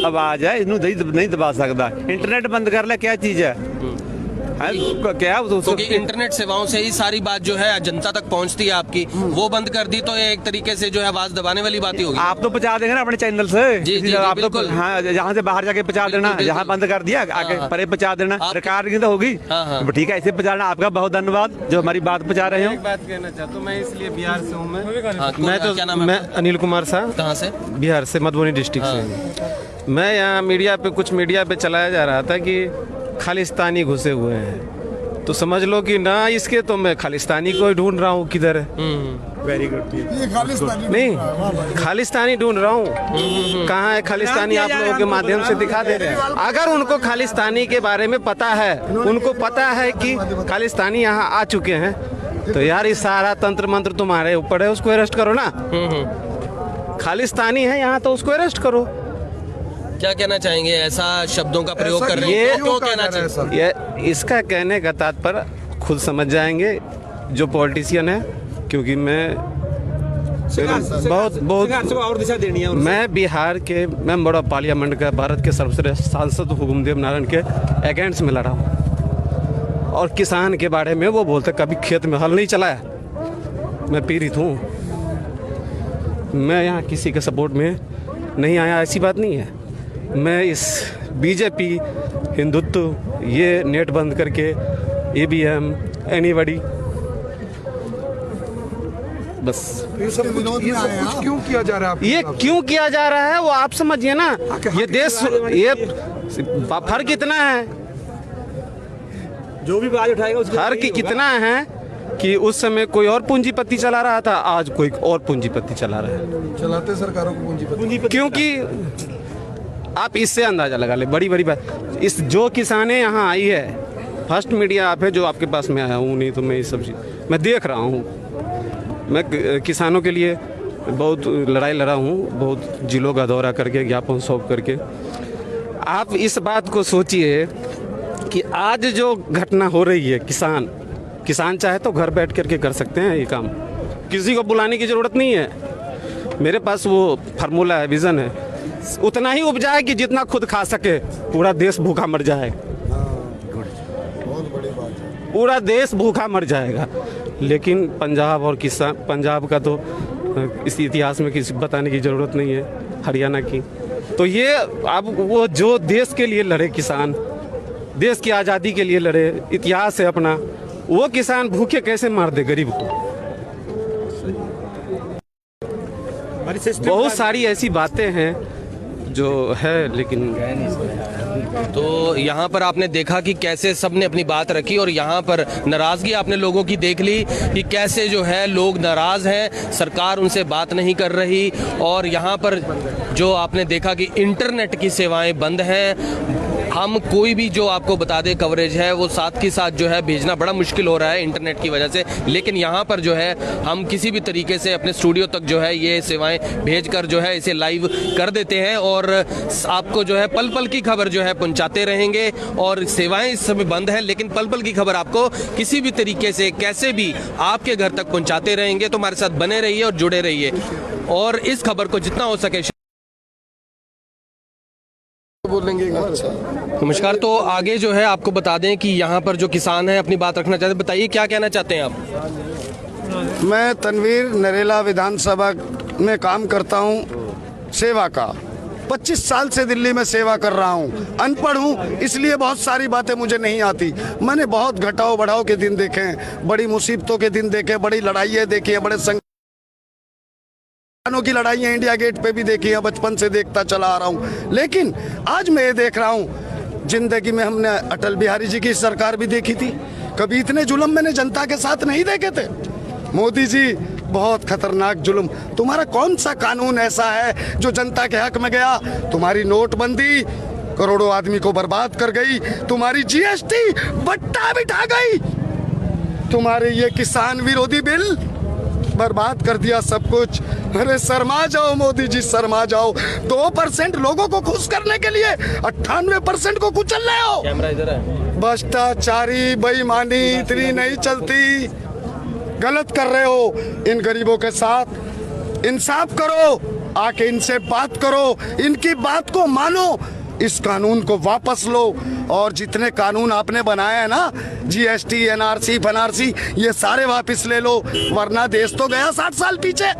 आवाज है, इसनों नहीं दबा सकता। इंटरनेट बंद कर ले, क्या चीज है क्या? क्योंकि इंटरनेट सेवाओं से ही सारी बात जो है जनता तक पहुंचती है आपकी, वो बंद कर दी तो ये एक तरीके से जो है आवाज दबाने वाली बात ही होगी। आप तो पहुंचा देंगे ना अपने चैनल से। जी, जी, आप बिल्कुल। तो हाँ, यहाँ से बाहर जाके पहुंचा देना, यहाँ बंद कर दिया आगे परे पहुंचा देना, रिकॉर्डिंग तो होगी। ठीक है, ऐसे पहुंचाना। आपका बहुत धन्यवाद जो हमारी बात पहुंचा रहे हो। बात कहना चाहता हूँ मैं, इसलिए बिहार से हूँ मैं तो क्या नाम है? मैं अनिल कुमार शाह। कहाँ से? बिहार से, मधुबनी डिस्ट्रिक्ट से। मैं यहाँ कुछ मीडिया पे चलाया जा रहा था कि खालिस्तानी घुसे हुए हैं, तो समझ लो कि ना इसके तो मैं खालिस्तानी को ढूंढ रहा हूँ किधर है। Very good. नहीं, खालिस्तानी ढूंढ रहा हूँ। कहाँ है खालिस्तानी? आप लोगों के माध्यम से दिखा दे रहे हैं। अगर उनको खालिस्तानी के बारे में पता है, उनको पता है कि खालिस्तानी यहाँ आ चुके हैं, तो यार ये सारा तंत्र मंत्र तुम्हारे ऊपर है, उसको अरेस्ट करो ना। खालिस्तानी है यहाँ तो उसको अरेस्ट करो। क्या कहना चाहेंगे, ऐसा शब्दों का प्रयोग कर रहे हैं, ये क्यों कहना चाहिए? ये इसका कहने का तात्पर्य खुद समझ जाएंगे जो पॉलिटिशियन है, क्योंकि मैं बहुत और दिशा देनी है। मैं बिहार के मेंबर ऑफ पार्लियामेंट का भारत के सर्वश्रेष्ठ सांसद हुकुमदेव नारायण के अगेंस्ट में लड़ा हूँ। और किसान के बारे में वो बोलते कभी खेत में हल नहीं चलाया, मैं पीड़ित हूँ। मैं यहाँ किसी के सपोर्ट में नहीं आया, ऐसी बात नहीं है। मैं इस बीजेपी हिंदुत्व ये नेट बंद करके EVM एनीबॉडी बस ये सब कुछ क्यों किया जा रहा है? ये क्यों किया जा रहा है वो आप समझिए ना। ये देश ये फर्क कितना है, जो भी आवाज उठाएगा उसके फर्क कितना है कि उस समय कोई और पूंजीपति चला रहा था, आज कोई और पूंजीपति चला रहा है। चलाते सरकारों को पूंजीपति। क्योंकि आप इससे अंदाजा लगा ले, बड़ी बड़ी बात इस जो किसानें यहाँ आई है, फर्स्ट मीडिया आप है जो आपके पास में आया हूँ, नहीं तो मैं ये सब चीज़ मैं देख रहा हूँ। मैं किसानों के लिए बहुत लड़ाई लड़ा हूँ, बहुत जिलों का दौरा करके, ज्ञापन सौंप करके। आप इस बात को सोचिए कि आज जो घटना हो रही है, किसान चाहे तो घर बैठ करके कर सकते हैं ये काम, किसी को बुलाने की ज़रूरत नहीं है। मेरे पास वो फार्मूला है, विज़न है, उतना ही उपजाए कि जितना खुद खा सके। पूरा देश भूखा मर जाए, पूरा देश भूखा मर जाएगा। लेकिन पंजाब और किसान, पंजाब का तो इस इतिहास में किसी बताने की ज़रूरत नहीं है, हरियाणा की। तो ये अब वो जो देश के लिए लड़े किसान, देश की आज़ादी के लिए लड़े, इतिहास है अपना, वो किसान भूखे कैसे मार दे गरीब को। बहुत सारी ऐसी बातें हैं जो है, लेकिन तो यहाँ पर आपने देखा कि कैसे सबने अपनी बात रखी और यहाँ पर नाराजगी आपने लोगों की देख ली कि कैसे जो है लोग नाराज हैं, सरकार उनसे बात नहीं कर रही। और यहाँ पर जो आपने देखा कि इंटरनेट की सेवाएं बंद हैं। हम कोई भी जो आपको बता दें कवरेज है वो साथ के साथ जो है भेजना बड़ा मुश्किल हो रहा है इंटरनेट की वजह से। लेकिन यहाँ पर जो है हम किसी भी तरीके से अपने स्टूडियो तक जो है ये सेवाएं भेजकर जो है इसे लाइव कर देते हैं और आपको जो है पल पल की खबर जो है पहुंचाते रहेंगे। और सेवाएं इस समय बंद है, लेकिन पल पल की खबर आपको किसी भी तरीके से कैसे भी आपके घर तक पहुंचाते रहेंगे। तो हमारे साथ बने रहिए और जुड़े रहिए और इस खबर को जितना हो सके बोलेंगे। नमस्कार। तो आगे जो है आपको बता दें कि यहाँ पर जो किसान हैं अपनी बात रखना चाहते हैं, बताइए क्या कहना चाहते हैं आप? मैं तनवीर नरेला विधानसभा में काम करता हूँ, सेवा का 25 साल से दिल्ली में सेवा कर रहा हूँ। अनपढ़ हूँ इसलिए बहुत सारी बातें मुझे नहीं आती। मैंने बहुत घटाओ बढ़ाओ के दिन देखे हैं, बड़ी मुसीबतों के दिन देखे, बड़ी लड़ाइयाँ देखी है, बड़े की लड़ाइयाँ इंडिया गेट पे भी देखी है, बचपन से देखता चला आ रहा हूँ। लेकिन आज मैं ये देख रहा हूँ, जिंदगी में हमने अटल बिहारी जी की सरकार भी देखी थी, कभी इतने जुल्म मैंने जनता के साथ नहीं देखे थे। मोदी जी बहुत खतरनाक जुल्म। तुम्हारा कौन सा कानून ऐसा है जो जनता के हक में गया? तुम्हारी नोटबंदी करोड़ों आदमी को बर्बाद कर गई, तुम्हारी GST बट्टा बिठा गई, तुम्हारे ये किसान विरोधी बिल बर्बाद कर दिया सब कुछ। अरे शर्मा जाओ मोदी जी, शर्मा जाओ। 2% लोगों को खुश करने के लिए 98% को कुचल रहे हो। कैमरा इधर है। भ्रष्टाचारी बेईमानी इतनी नहीं चलती, गलत कर रहे हो इन गरीबों के साथ। इंसाफ करो, आके इनसे बात करो, इनकी बात को मानो, इस कानून को वापस लो। और जितने कानून आपने बनाए हैं ना, GST, NRC, FNRC, ये सारे वापस ले लो, वरना देश तो गया 60 साल पीछे।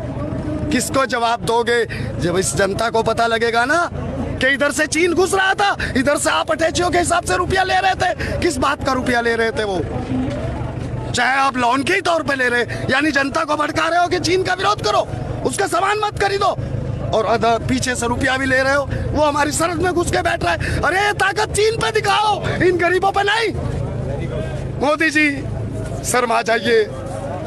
किसको जवाब दोगे जब इस जनता को पता लगेगा ना कि इधर से चीन घुस रहा था, इधर से आप अटैचियों के हिसाब से रुपया ले रहे थे। किस बात का रुपया ले रहे थे वो? चाहे आप लोन के ही तौर पे ले रहे, यानी जनता को भड़का रहे हो कि चीन का विरोध करो, उसका सामान मत खरीदो, और अदर पीछे से रुपया भी ले रहे हो। वो हमारी सरहद में घुस के बैठ रहा है। अरे ताकत चीन पे दिखाओ, इन गरीबों पे नहीं। मोदी जी शर्मा जाइए,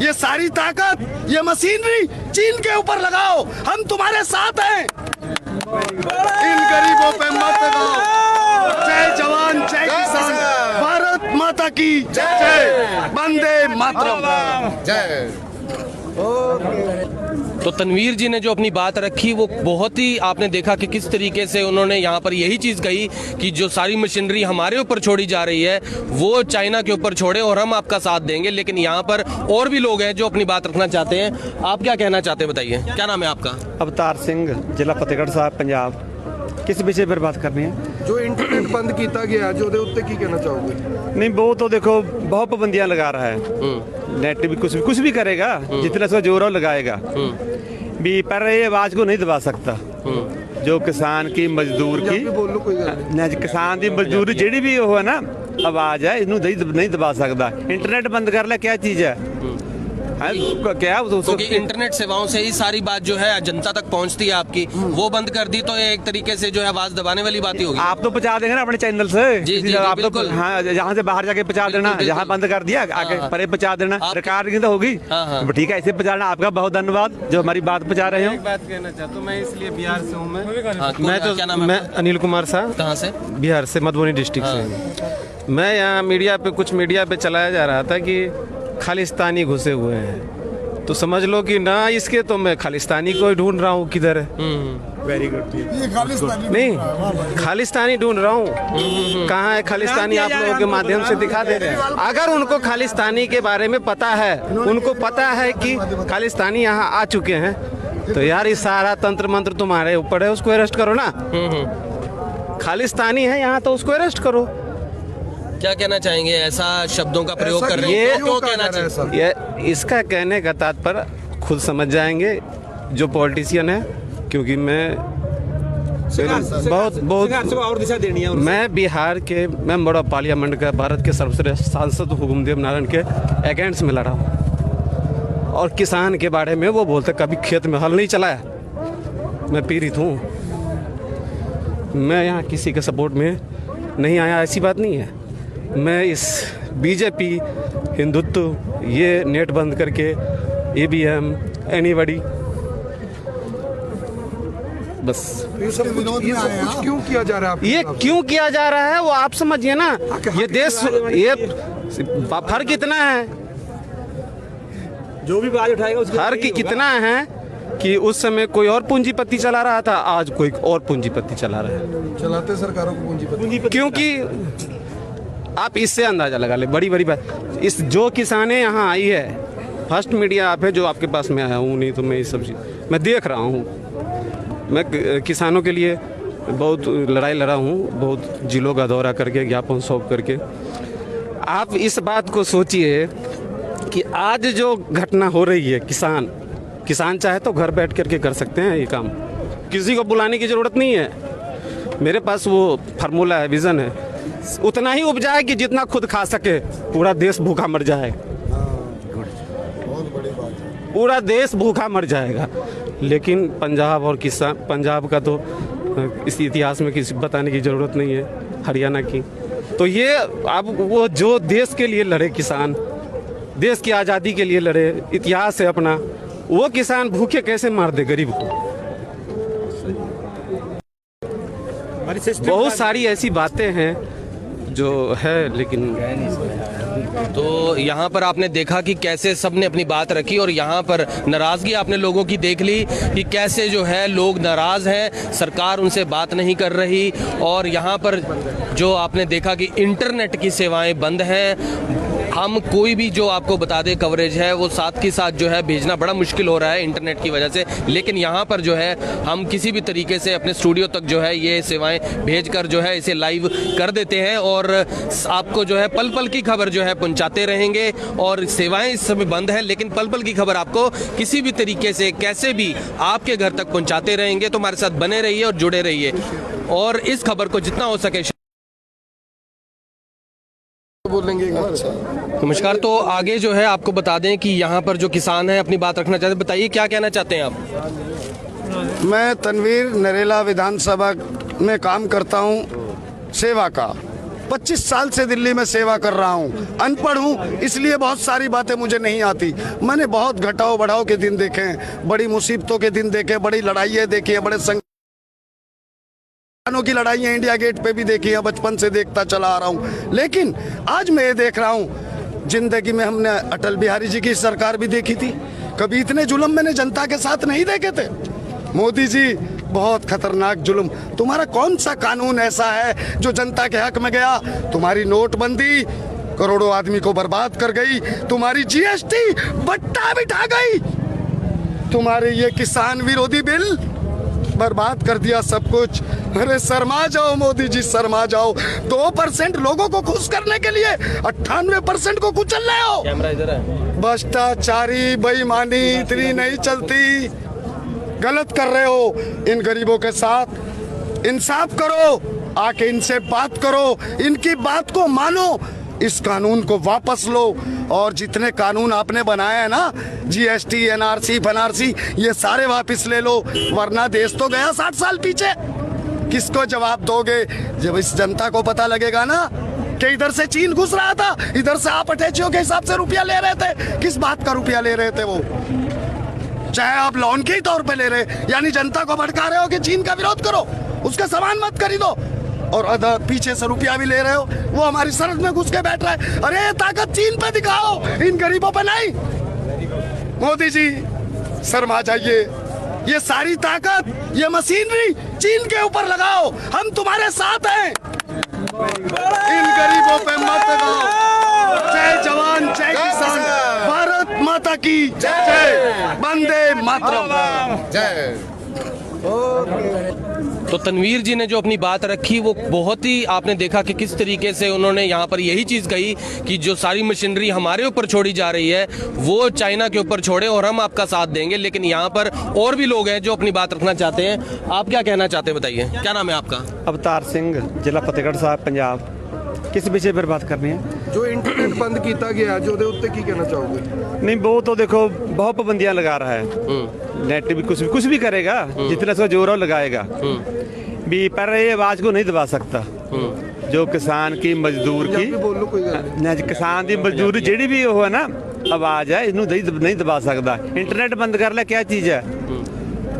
ये सारी ताकत, ये मशीनरी चीन के ऊपर लगाओ, हम तुम्हारे साथ हैं। इन गरीबों पे मत दबाओ। जय जवान जय किसान, भारत माता माता की जय, वंदे मातरम। तो तनवीर जी ने जो अपनी बात रखी वो बहुत ही आपने देखा कि किस तरीके से उन्होंने यहाँ पर यही चीज़ कही कि जो सारी मशीनरी हमारे ऊपर छोड़ी जा रही है वो चाइना के ऊपर छोड़े और हम आपका साथ देंगे। लेकिन यहाँ पर और भी लोग हैं जो अपनी बात रखना चाहते हैं। आप क्या कहना चाहते हैं, बताइए क्या नाम है आपका? अवतार सिंह, जिला फतेहगढ़ साहब, पंजाब। किस विषय पर बात करनी है? जो इंटरनेट बंद किया गया जो ਉਹਦੇ ਉੱਤੇ ਕੀ ਕਹਿਣਾ ਚਾਹੋਗੇ? नहीं, वो तो देखो बहुत पाबंदियां लगा रहा है। नेट भी कुछ भी करेगा, जितना उसका जोर है वो लगाएगा भी, पर ये आवाज को नहीं दबा सकता। जो किसान की मजदूर की बोल लो कोई गल नहीं। किसान की मजदूरी ਜਿਹੜੀ भी हो है ना आवाज है, इसਨੂੰ नहीं दबा सकता। इंटरनेट बंद कर ले, क्या चीज है? क्या क्योंकि इंटरनेट सेवाओं से ही सारी बात जो है जनता तक पहुंचती है आपकी, वो बंद कर दी तो ये एक तरीके से जो है आवाज दबाने वाली बात ही होगी। आप तो पहुंचा देंगे ना अपने चैनल से। जी, जी, आप तो बिल्कुल। हाँ, यहाँ से बाहर जाके पहुंचा देना, यहाँ बंद कर दिया आगे परे पहुंचा देना, रिकॉर्डिंग तो होगी। हाँ। ठीक है, ऐसे पहुंचाना। आपका बहुत धन्यवाद जो हमारी बात पहुंचा रहे हो। एक बात कहना चाहता हूँ, मैं इसलिए बिहार से हूँ। मैं तो क्या नाम है? मैं अनिल कुमार शाह, कहाँ से? बिहार से, मधुबनी डिस्ट्रिक्ट से। मैं यहाँ कुछ मीडिया पे चलाया जा रहा था कि खालिस्तानी घुसे हुए हैं, तो समझ लो कि ना इसके तो मैं खालिस्तानी को ढूंढ रहा हूँ किधर है। Very good. नहीं, खालिस्तानी ढूंढ रहा हूँ। कहाँ है खालिस्तानी, आप लोगों के माध्यम से दिखा दे रहे हैं। अगर उनको खालिस्तानी के बारे में पता है, उनको पता है कि खालिस्तानी यहाँ आ चुके हैं, तो यार इस सारा तंत्र मंत्र तुम्हारे ऊपर है, उसको अरेस्ट करो ना। खालिस्तानी है यहाँ तो उसको अरेस्ट करो। क्या कहना चाहेंगे? ऐसा शब्दों का प्रयोग कर रहे ये हैं, क्यों कहना चाहिए? ये इसका कहने का तात्पर्य खुद समझ जाएंगे जो पॉलिटिशियन है, क्योंकि मैं बहुत और दिशा देनी है। मैं बिहार के मेंबर ऑफ पार्लियामेंट का, भारत के सर्वश्रेष्ठ सांसद हुकुमदेव नारायण के अगेंस्ट में लड़ा हूँ। और किसान के बारे में वो बोलते कभी खेत में हल नहीं चलाया। मैं पीड़ित हूँ, मैं यहाँ किसी के सपोर्ट में नहीं आया, ऐसी बात नहीं है। मैं इस बीजेपी, हिंदुत्व, ये नेट बंद करके ईवीएम, एनीबॉडी, बस ये सब कुछ क्यों किया जा रहा है? ये क्यों किया जा रहा है वो आप समझिए ना। ये देश, ये फर्क कितना है, जो भी आवाज उठाएगा उसको फर्क कितना है कि उस समय कोई और पूंजीपति चला रहा था, आज कोई और पूंजीपति चला रहा है। चलाते सरकारों को पूंजीपति। क्योंकि आप इससे अंदाजा लगा ले, बड़ी बड़ी बात, इस जो किसानें यहाँ आई है, फर्स्ट मीडिया आप है जो आपके पास में आया हूँ, नहीं तो मैं ये सब चीज़ मैं देख रहा हूँ। मैं किसानों के लिए बहुत लड़ाई लड़ा हूँ, बहुत जिलों का दौरा करके, ज्ञापन सौंप करके। आप इस बात को सोचिए कि आज जो घटना हो रही है, किसान चाहे तो घर बैठ करके कर सकते हैं ये काम, किसी को बुलाने की ज़रूरत नहीं है। मेरे पास वो फार्मूला है, विज़न है, उतना ही उपजाए कि जितना खुद खा सके। पूरा देश भूखा मर जाए, पूरा देश भूखा मर जाएगा। लेकिन पंजाब और किसान, पंजाब का तो इस इतिहास में किसी बताने की ज़रूरत नहीं है, हरियाणा की। तो ये अब वो जो देश के लिए लड़े किसान, देश की आज़ादी के लिए लड़े, इतिहास है अपना, वो किसान भूखे कैसे मार दे गरीब को? बहुत सारी ऐसी बातें हैं जो है, लेकिन तो यहाँ पर आपने देखा कि कैसे सबने अपनी बात रखी और यहाँ पर नाराज़गी आपने लोगों की देख ली कि कैसे जो है लोग नाराज़ हैं, सरकार उनसे बात नहीं कर रही। और यहाँ पर जो आपने देखा कि इंटरनेट की सेवाएं बंद हैं। हम कोई भी जो आपको बता दे कवरेज है वो साथ के साथ जो है भेजना बड़ा मुश्किल हो रहा है इंटरनेट की वजह से। लेकिन यहाँ पर जो है हम किसी भी तरीके से अपने स्टूडियो तक जो है ये सेवाएं भेजकर जो है इसे लाइव कर देते हैं और आपको जो है पल पल की खबर जो है पहुंचाते रहेंगे। और सेवाएं इस समय बंद है, लेकिन पल पल की खबर आपको किसी भी तरीके से कैसे भी आपके घर तक पहुंचाते रहेंगे। तो हमारे साथ बने रहिए और जुड़े रहिए और इस खबर को जितना हो सके बोलेंगे। नमस्कार। तो आगे जो है आपको बता दें कि यहाँ पर जो किसान हैं अपनी बात रखना चाहते हैं, बताइए क्या कहना चाहते हैं आप? मैं तनवीर नरेला विधानसभा में काम करता हूँ, सेवा का 25 साल से दिल्ली में सेवा कर रहा हूँ। अनपढ़ हूँ इसलिए बहुत सारी बातें मुझे नहीं आती। मैंने बहुत घटाव बढ़ाव के दिन देखे हैं, बड़ी मुसीबतों के दिन देखे, बड़ी लड़ाइयाँ देखी हैं, बड़े किसानों की लड़ाइयाँ इंडिया गेट पे भी देखी है, बचपन से देखता चला आ रहा हूँ। लेकिन आज मैं ये देख रहा हूँ, जिंदगी में हमने अटल बिहारी जी की सरकार भी देखी थी, कभी इतने जुल्म मैंने जनता के साथ नहीं देखे थे। मोदी जी बहुत खतरनाक जुल्म। तुम्हारा कौन सा कानून ऐसा है जो जनता के हक में गया? तुम्हारी नोटबंदी करोड़ों आदमी को बर्बाद कर गई, तुम्हारी जीएसटी बट्टा बिठा गई, तुम्हारे ये किसान विरोधी बिल बर्बाद कर दिया सब कुछ। अरे शर्मा जाओ मोदी जी, शर्मा जाओ। 2% लोगों को खुश करने के लिए 98% को कुचल रहे हो। कैमरा इधर है। भ्रष्टाचारी बेईमानी इतनी नहीं चलती। गलत कर रहे हो इन गरीबों के साथ। इंसाफ करो, आके इनसे बात करो, इनकी बात को मानो, इस कानून को वापस लो। और जितने कानून आपने बनाए हैं ना, जीएसटी, एनआरसी, फनआरसी, ये सारे वापस ले लो, वरना देश तो गया 60 साल पीछे। किसको जवाब दोगे जब इस जनता को पता लगेगा ना कि इधर से चीन घुस रहा था, इधर से आप अटैचियों के हिसाब से रुपया ले रहे थे। किस बात का रुपया ले रहे थे वो? चाहे आप लोन के ही तौर पे ले रहे, यानी जनता को भड़का रहे हो कि चीन का विरोध करो, उसका सामान मत खरीदो, और अदर पीछे से रुपया भी ले रहे हो। वो हमारी सरहद में घुस के बैठ रहा है। अरे ये ताकत चीन पे दिखाओ, इन गरीबों पे नहीं। मोदी जी शर्मा जाइए, ये सारी ताकत, ये मशीनरी चीन के ऊपर लगाओ, हम तुम्हारे साथ हैं। इन गरीबों पे मत लगाओ। जय जवान, जय किसान, भारत माता की जय, वंदे मातरम। जय। तो तनवीर जी ने जो अपनी बात रखी वो बहुत ही आपने देखा कि किस तरीके से उन्होंने यहाँ पर यही चीज़ कही कि जो सारी मशीनरी हमारे ऊपर छोड़ी जा रही है वो चाइना के ऊपर छोड़े और हम आपका साथ देंगे। लेकिन यहाँ पर और भी लोग हैं जो अपनी बात रखना चाहते हैं। आप क्या कहना चाहते हैं, बताइए। क्या नाम है आपका? अवतार सिंह, जिला फतेहगढ़ साहब, पंजाब। किस विषय पर बात करनी है? जो इंटरनेट बंद किया गया जो उत्ते की कहना चाहोगे? नहीं, वो तो देखो बहुत पाबंदियां लगा रहा है। नेट भी कुछ भी करेगा, जितना उसका जोर है लगाएगा भी, पर ये आवाज को नहीं दबा सकता। जो किसान की, मजदूर की, बोलो कोई गल नहीं। किसान की मजदूरी जेड़ी भी हो है ना, आवाज है, इनू नहीं दबा सकता। इंटरनेट बंद कर ले, क्या चीज है?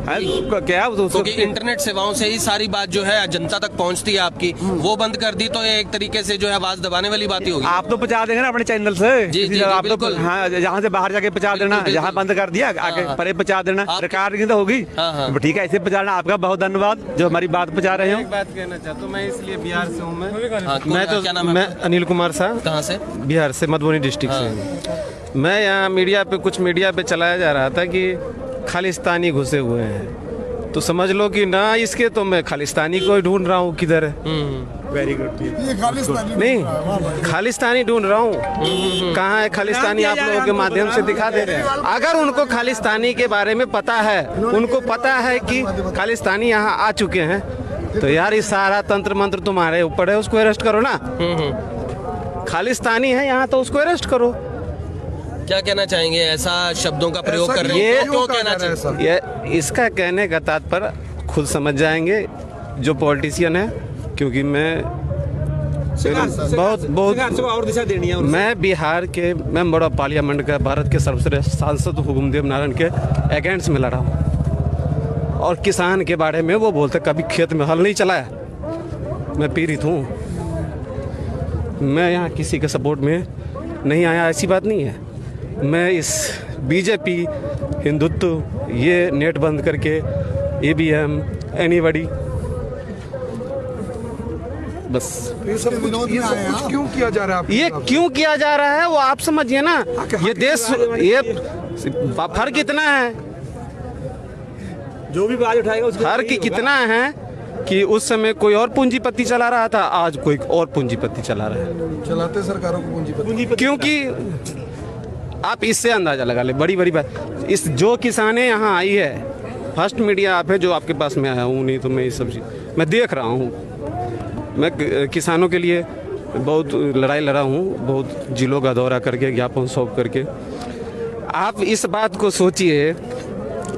क्या क्योंकि इंटरनेट सेवाओं से ही सारी बात जो है जनता तक पहुंचती है आपकी, वो बंद कर दी तो ये एक तरीके से जो है आवाज दबाने वाली बात ही होगी। आप तो पहुंचा देंगे ना अपने चैनल से। जी, जी, आप बिल्कुल। तो हाँ, जहाँ से बाहर जाके पहुंचा देना, जहाँ बंद कर दिया आगे परे पहुंचा देना, रिकॉर्डिंग तो होगी। ठीक है, ऐसे पहुंचाना। आपका बहुत धन्यवाद जो हमारी बात पहुंचा रहे हो। एक बात कहना चाहता हूँ, मैं इसलिए बिहार से हूँ। क्या नाम है? मैं अनिल कुमार शाह। कहाँ से? बिहार से, मधुबनी डिस्ट्रिक्ट से। मैं यहाँ कुछ मीडिया पे चलाया जा रहा था कि खालिस्तानी घुसे हुए हैं, तो समझ लो कि ना इसके तो मैं खालिस्तानी को ढूंढ रहा हूँ किधर है। Very good. नहीं, खालिस्तानी ढूंढ रहा हूँ। कहाँ है खालिस्तानी? आप लोगों के माध्यम से दिखा दे रहे हैं। अगर उनको खालिस्तानी के बारे में पता है, उनको पता है कि खालिस्तानी यहाँ आ चुके हैं, तो यार ये सारा तंत्र मंत्र तुम्हारे ऊपर है, उसको अरेस्ट करो ना। खालिस्तानी है यहाँ तो उसको अरेस्ट करो। क्या कहना चाहेंगे? ऐसा शब्दों का प्रयोग कर रहे हैं, क्यों कहना चाहिए? ये इसका कहने का तात्पर्य खुद समझ जाएंगे जो पॉलिटिशियन है, क्योंकि मैं बहुत और दिशा देनी है। मैं बिहार के मेंबर ऑफ पार्लियामेंट का, भारत के सर्वश्रेष्ठ सांसद हुकुमदेव नारायण के अगेंस्ट में लड़ा हूँ। और किसान के बारे में वो बोलते कभी खेत में हल नहीं चलाया। मैं पीड़ित हूँ, मैं यहाँ किसी के सपोर्ट में नहीं आया, ऐसी बात नहीं है। मैं इस बीजेपी, हिंदुत्व, ये नेट बंद करके ईवीएम, एनीबॉडी, बस ये सब कुछ क्यों किया जा रहा है? ये क्यों किया जा रहा है वो आप समझिए ना। ये देश, ये फर्क कितना है, जो भी आवाज उठाएगा उसको फर्क कितना है कि उस समय कोई और पूंजीपति चला रहा था, आज कोई और पूंजीपति चला रहा है। चलाते सरकारों को पूंजीपति। क्योंकि आप इससे अंदाजा लगा ले, बड़ी बड़ी बात। इस जो किसाने यहाँ आई है, फर्स्ट मीडिया आप है जो आपके पास में आया हूँ, नहीं तो मैं ये सब चीज़ मैं देख रहा हूँ। मैं किसानों के लिए बहुत लड़ाई लड़ा हूँ, बहुत जिलों का दौरा करके, ज्ञापन सौंप करके। आप इस बात को सोचिए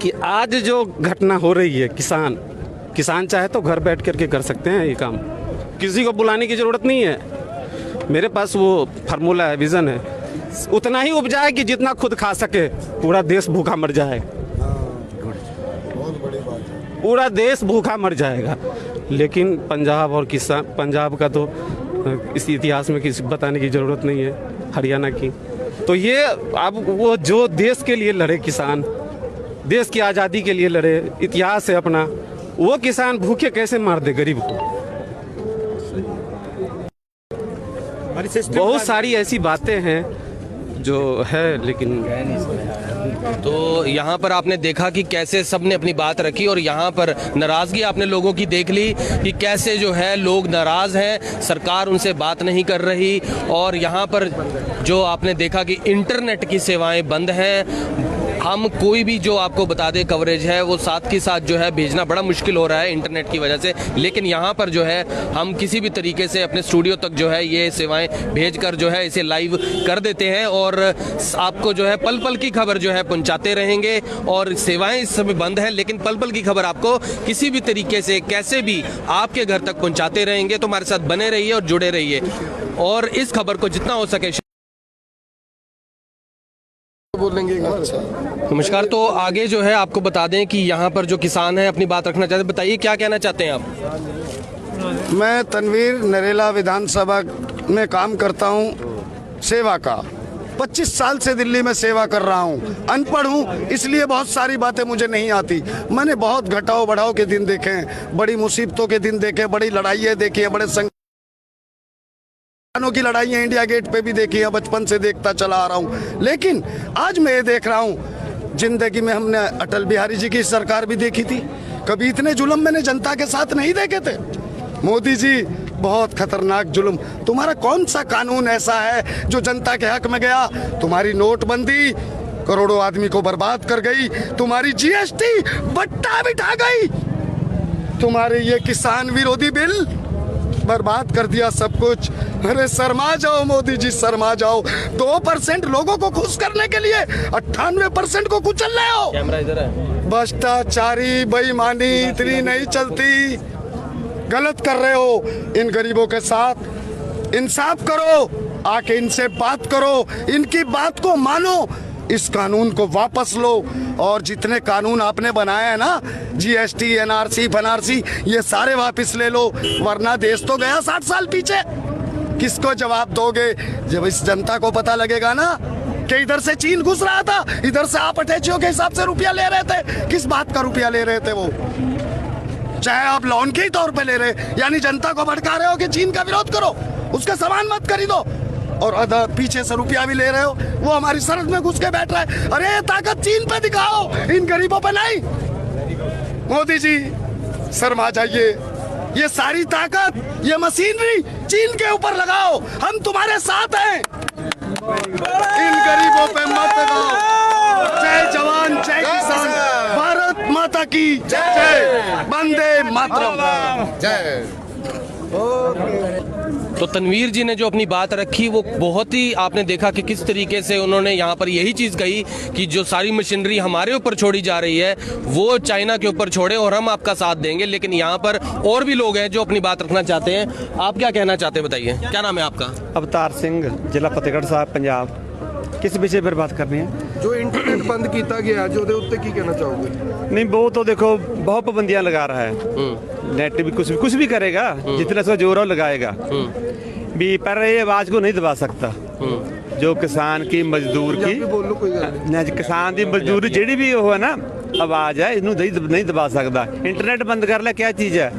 कि आज जो घटना हो रही है, किसान चाहे तो घर बैठ करके कर सकते हैं ये काम, किसी को बुलाने की ज़रूरत नहीं है। मेरे पास वो फार्मूला है, विज़न है, उतना ही उपजाए कि जितना खुद खा सके, पूरा देश भूखा मर जाए। बहुत बड़ी बात है। पूरा देश भूखा मर जाएगा। लेकिन पंजाब और किसान, पंजाब का तो इस इतिहास में किसी बताने की ज़रूरत नहीं है, हरियाणा की। तो ये अब वो जो देश के लिए लड़े किसान, देश की आज़ादी के लिए लड़े, इतिहास है अपना, वो किसान भूखे कैसे मार दे गरीब को। बहुत सारी ऐसी बातें हैं जो है, लेकिन तो यहाँ पर आपने देखा कि कैसे सबने अपनी बात रखी और यहाँ पर नाराज़गी आपने लोगों की देख ली कि कैसे जो है लोग नाराज़ हैं, सरकार उनसे बात नहीं कर रही। और यहाँ पर जो आपने देखा कि इंटरनेट की सेवाएं बंद हैं। हम कोई भी जो आपको बता दें कवरेज है वो साथ के साथ जो है भेजना बड़ा मुश्किल हो रहा है इंटरनेट की वजह से। लेकिन यहाँ पर जो है हम किसी भी तरीके से अपने स्टूडियो तक जो है ये सेवाएं भेजकर जो है इसे लाइव कर देते हैं और आपको जो है पल पल की खबर जो है पहुंचाते रहेंगे। और सेवाएं इस समय बंद है, लेकिन पल पल की खबर आपको किसी भी तरीके से कैसे भी आपके घर तक पहुंचाते रहेंगे। तो हमारे साथ बने रहिए और जुड़े रहिए और इस खबर को जितना हो सके बोलेंगे। नमस्कार। तो आगे जो है आपको बता दें कि यहाँ पर जो किसान हैं अपनी बात रखना चाहते हैं, बताइए क्या कहना चाहते हैं आप। मैं तनवीर नरेला विधानसभा में काम करता हूँ, सेवा का 25 साल से दिल्ली में सेवा कर रहा हूँ। अनपढ़ हूँ इसलिए बहुत सारी बातें मुझे नहीं आती। मैंने बहुत घटाव बढ़ाव के दिन देखे हैं, बड़ी मुसीबतों के दिन देखे, बड़ी लड़ाइयाँ देखी है, बड़े की लड़ाइयाँ इंडिया गेट पे भी देखी है, बचपन से देखता चला आ रहा हूँ। लेकिन आज मैं ये देख रहा हूँ, जिंदगी में हमने अटल बिहारी जी की सरकार भी देखी थी, कभी इतने जुल्म मैंने जनता के साथ नहीं देखे थे। मोदी जी बहुत खतरनाक जुल्म। तुम्हारा कौन सा कानून ऐसा है जो जनता के हक में गया? तुम्हारी नोटबंदी करोड़ों आदमी को बर्बाद कर गई, तुम्हारी जीएसटी बट्टा बिठा गई, तुम्हारे ये किसान विरोधी बिल बर्बाद कर दिया सब कुछ। अरे शर्मा जाओ मोदी जी, शर्मा जाओ। 2% लोगों को खुश करने के लिए 98% को कुचल रहे हो। कैमरा इधर है। भ्रष्टाचारी बेईमानी इतनी नहीं चलती, गलत कर रहे हो इन गरीबों के साथ। इंसाफ करो, आके इनसे बात करो, इनकी बात को मानो, इस कानून को वापस लो। और जितने कानून आपने बनाए हैं ना, जीएसटी, एनआरसी, फनआरसी, ये सारे वापस ले लो, वरना देश तो गया 60 साल पीछे। किसको जवाब दोगे जब इस जनता को पता लगेगा ना कि इधर से चीन घुस रहा था, इधर से आप अटैचियों के हिसाब से रुपया ले रहे थे। किस बात का रुपया ले रहे थे वो? चाहे आप लोन के ही तौर पे ले रहे, यानी जनता को भड़का रहे हो कि चीन का विरोध करो, उसका सामान मत खरीदो, और अदर पीछे से रुपया भी ले रहे हो। वो हमारी सरहद में घुस के बैठ रहा है। अरे ये ताकत चीन पे दिखाओ, इन गरीबों पे नहीं। मोदी जी शर्मा जाइए, ये सारी ताकत, ये मशीनरी चीन के ऊपर लगाओ, हम तुम्हारे साथ हैं। इन गरीबों पे मत लगाओ। जय जवान, जय किसान, भारत माता की जय, वंदे मातरम। जय। तो तनवीर जी ने जो अपनी बात रखी वो बहुत ही आपने देखा कि किस तरीके से उन्होंने यहाँ पर यही चीज़ कही कि जो सारी मशीनरी हमारे ऊपर छोड़ी जा रही है वो चाइना के ऊपर छोड़े और हम आपका साथ देंगे। लेकिन यहाँ पर और भी लोग हैं जो अपनी बात रखना चाहते हैं। आप क्या कहना चाहते हैं, बताइए क्या नाम है आपका? अवतार सिंह, जिला फतेहगढ़ साहब, पंजाब। किस विषय पर बात करनी है? जो इंटरनेट बंद किया गया जो ਉਹਦੇ ਉੱਤੇ ਕੀ ਕਹਿਣਾ ਚਾਹੋਗੇ? नहीं, वो तो देखो बहुत पाबंदियां लगा रहा है। नेट भी कुछ भी करेगा, जितना सा जोर हो लगाएगा भी, पर ये आवाज को नहीं दबा सकता। जो किसान की मजदूर की बोलो कोई गल किसान की मजदूरी ਜਿਹੜੀ भी हो है ना आवाज है, इनू नहीं दबा सकता। इंटरनेट बंद कर ले, क्या चीज है?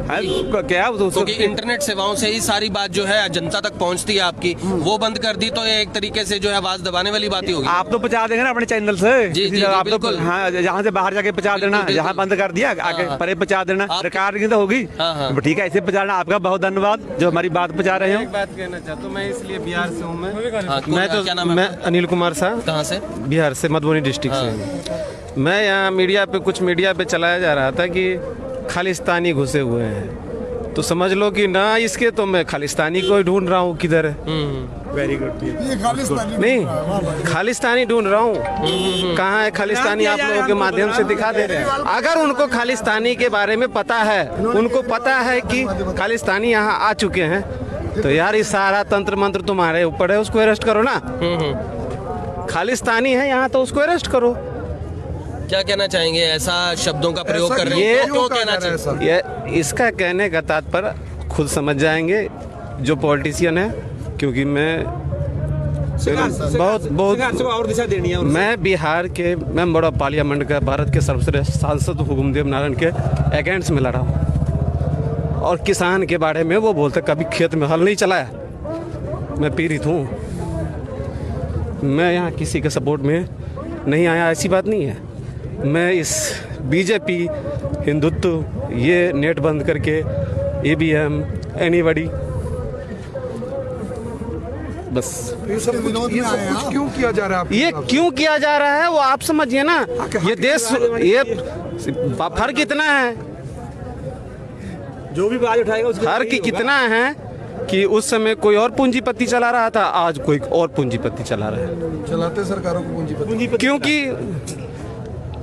क्या क्योंकि इंटरनेट सेवाओं से ही सारी बात जो है जनता तक पहुंचती है आपकी, वो बंद कर दी तो ये एक तरीके से जो है आवाज दबाने वाली बात ही होगी। आप तो पहुंचा देंगे ना अपने चैनल से। जी, जी, आप बिल्कुल। तो हाँ, जहाँ से बाहर जाके पहुंचा देना, जहाँ बंद कर दिया आगे परे पहुंचा देना, रिकॉर्डिंग तो होगी। ठीक है, ऐसे पहुंचाना। आपका बहुत धन्यवाद जो हमारी बात पहुंचा रहे हो। एक बात कहना चाहता हूँ, मैं इसलिए बिहार से हूँ। मैं तो क्या नाम है? मैं अनिल कुमार शाह। कहाँ से? बिहार से, मधुबनी डिस्ट्रिक्ट से। मैं यहाँ कुछ मीडिया पे चलाया जा रहा था कि खालिस्तानी घुसे हुए हैं, तो समझ लो कि ना इसके तो मैं खालिस्तानी को ही ढूंढ रहा हूँ किधर है। Very good. नहीं, खालिस्तानी ढूंढ रहा हूँ। कहाँ है खालिस्तानी? आप लोगों के माध्यम से दिखा दे रहे हैं। अगर उनको खालिस्तानी के बारे में पता है, उनको पता है कि खालिस्तानी यहाँ आ चुके हैं, तो यार ये सारा तंत्र मंत्र तुम्हारे ऊपर है, उसको अरेस्ट करो ना। खालिस्तानी है यहाँ तो उसको अरेस्ट करो। क्या कहना चाहेंगे, ऐसा शब्दों का प्रयोग कर रहे हैं, ये क्यों कहना चाहिए? ये इसका कहने का तात्पर्य खुद समझ जाएंगे जो पॉलिटिशियन है, क्योंकि मैं बहुत और दिशा देनी है मैं बिहार के मेंबर ऑफ पार्लियामेंट का भारत के सर्वश्रेष्ठ सांसद हुकुमदेव नारायण के अगेंस्ट में लड़ा हूँ। और किसान के बारे में वो बोलते कभी खेत में हल नहीं चलाया, मैं पीड़ित हूँ, मैं यहाँ किसी के सपोर्ट में नहीं आया, ऐसी बात नहीं है। मैं इस बीजेपी हिंदुत्व ये नेट बंद करके ईवीएम एनीबॉडी बस ये सब कुछ क्यों किया जा रहा है? ये क्यों किया जा रहा है वो आप समझिए ना। ये देश ये फर्क कितना है, जो भी आवाज उठाएगा उसके फर्क कितना है कि उस समय कोई और पूंजीपति चला रहा था, आज कोई और पूंजीपति चला रहा है। चलाते सरकारों को पूंजीपति। क्योंकि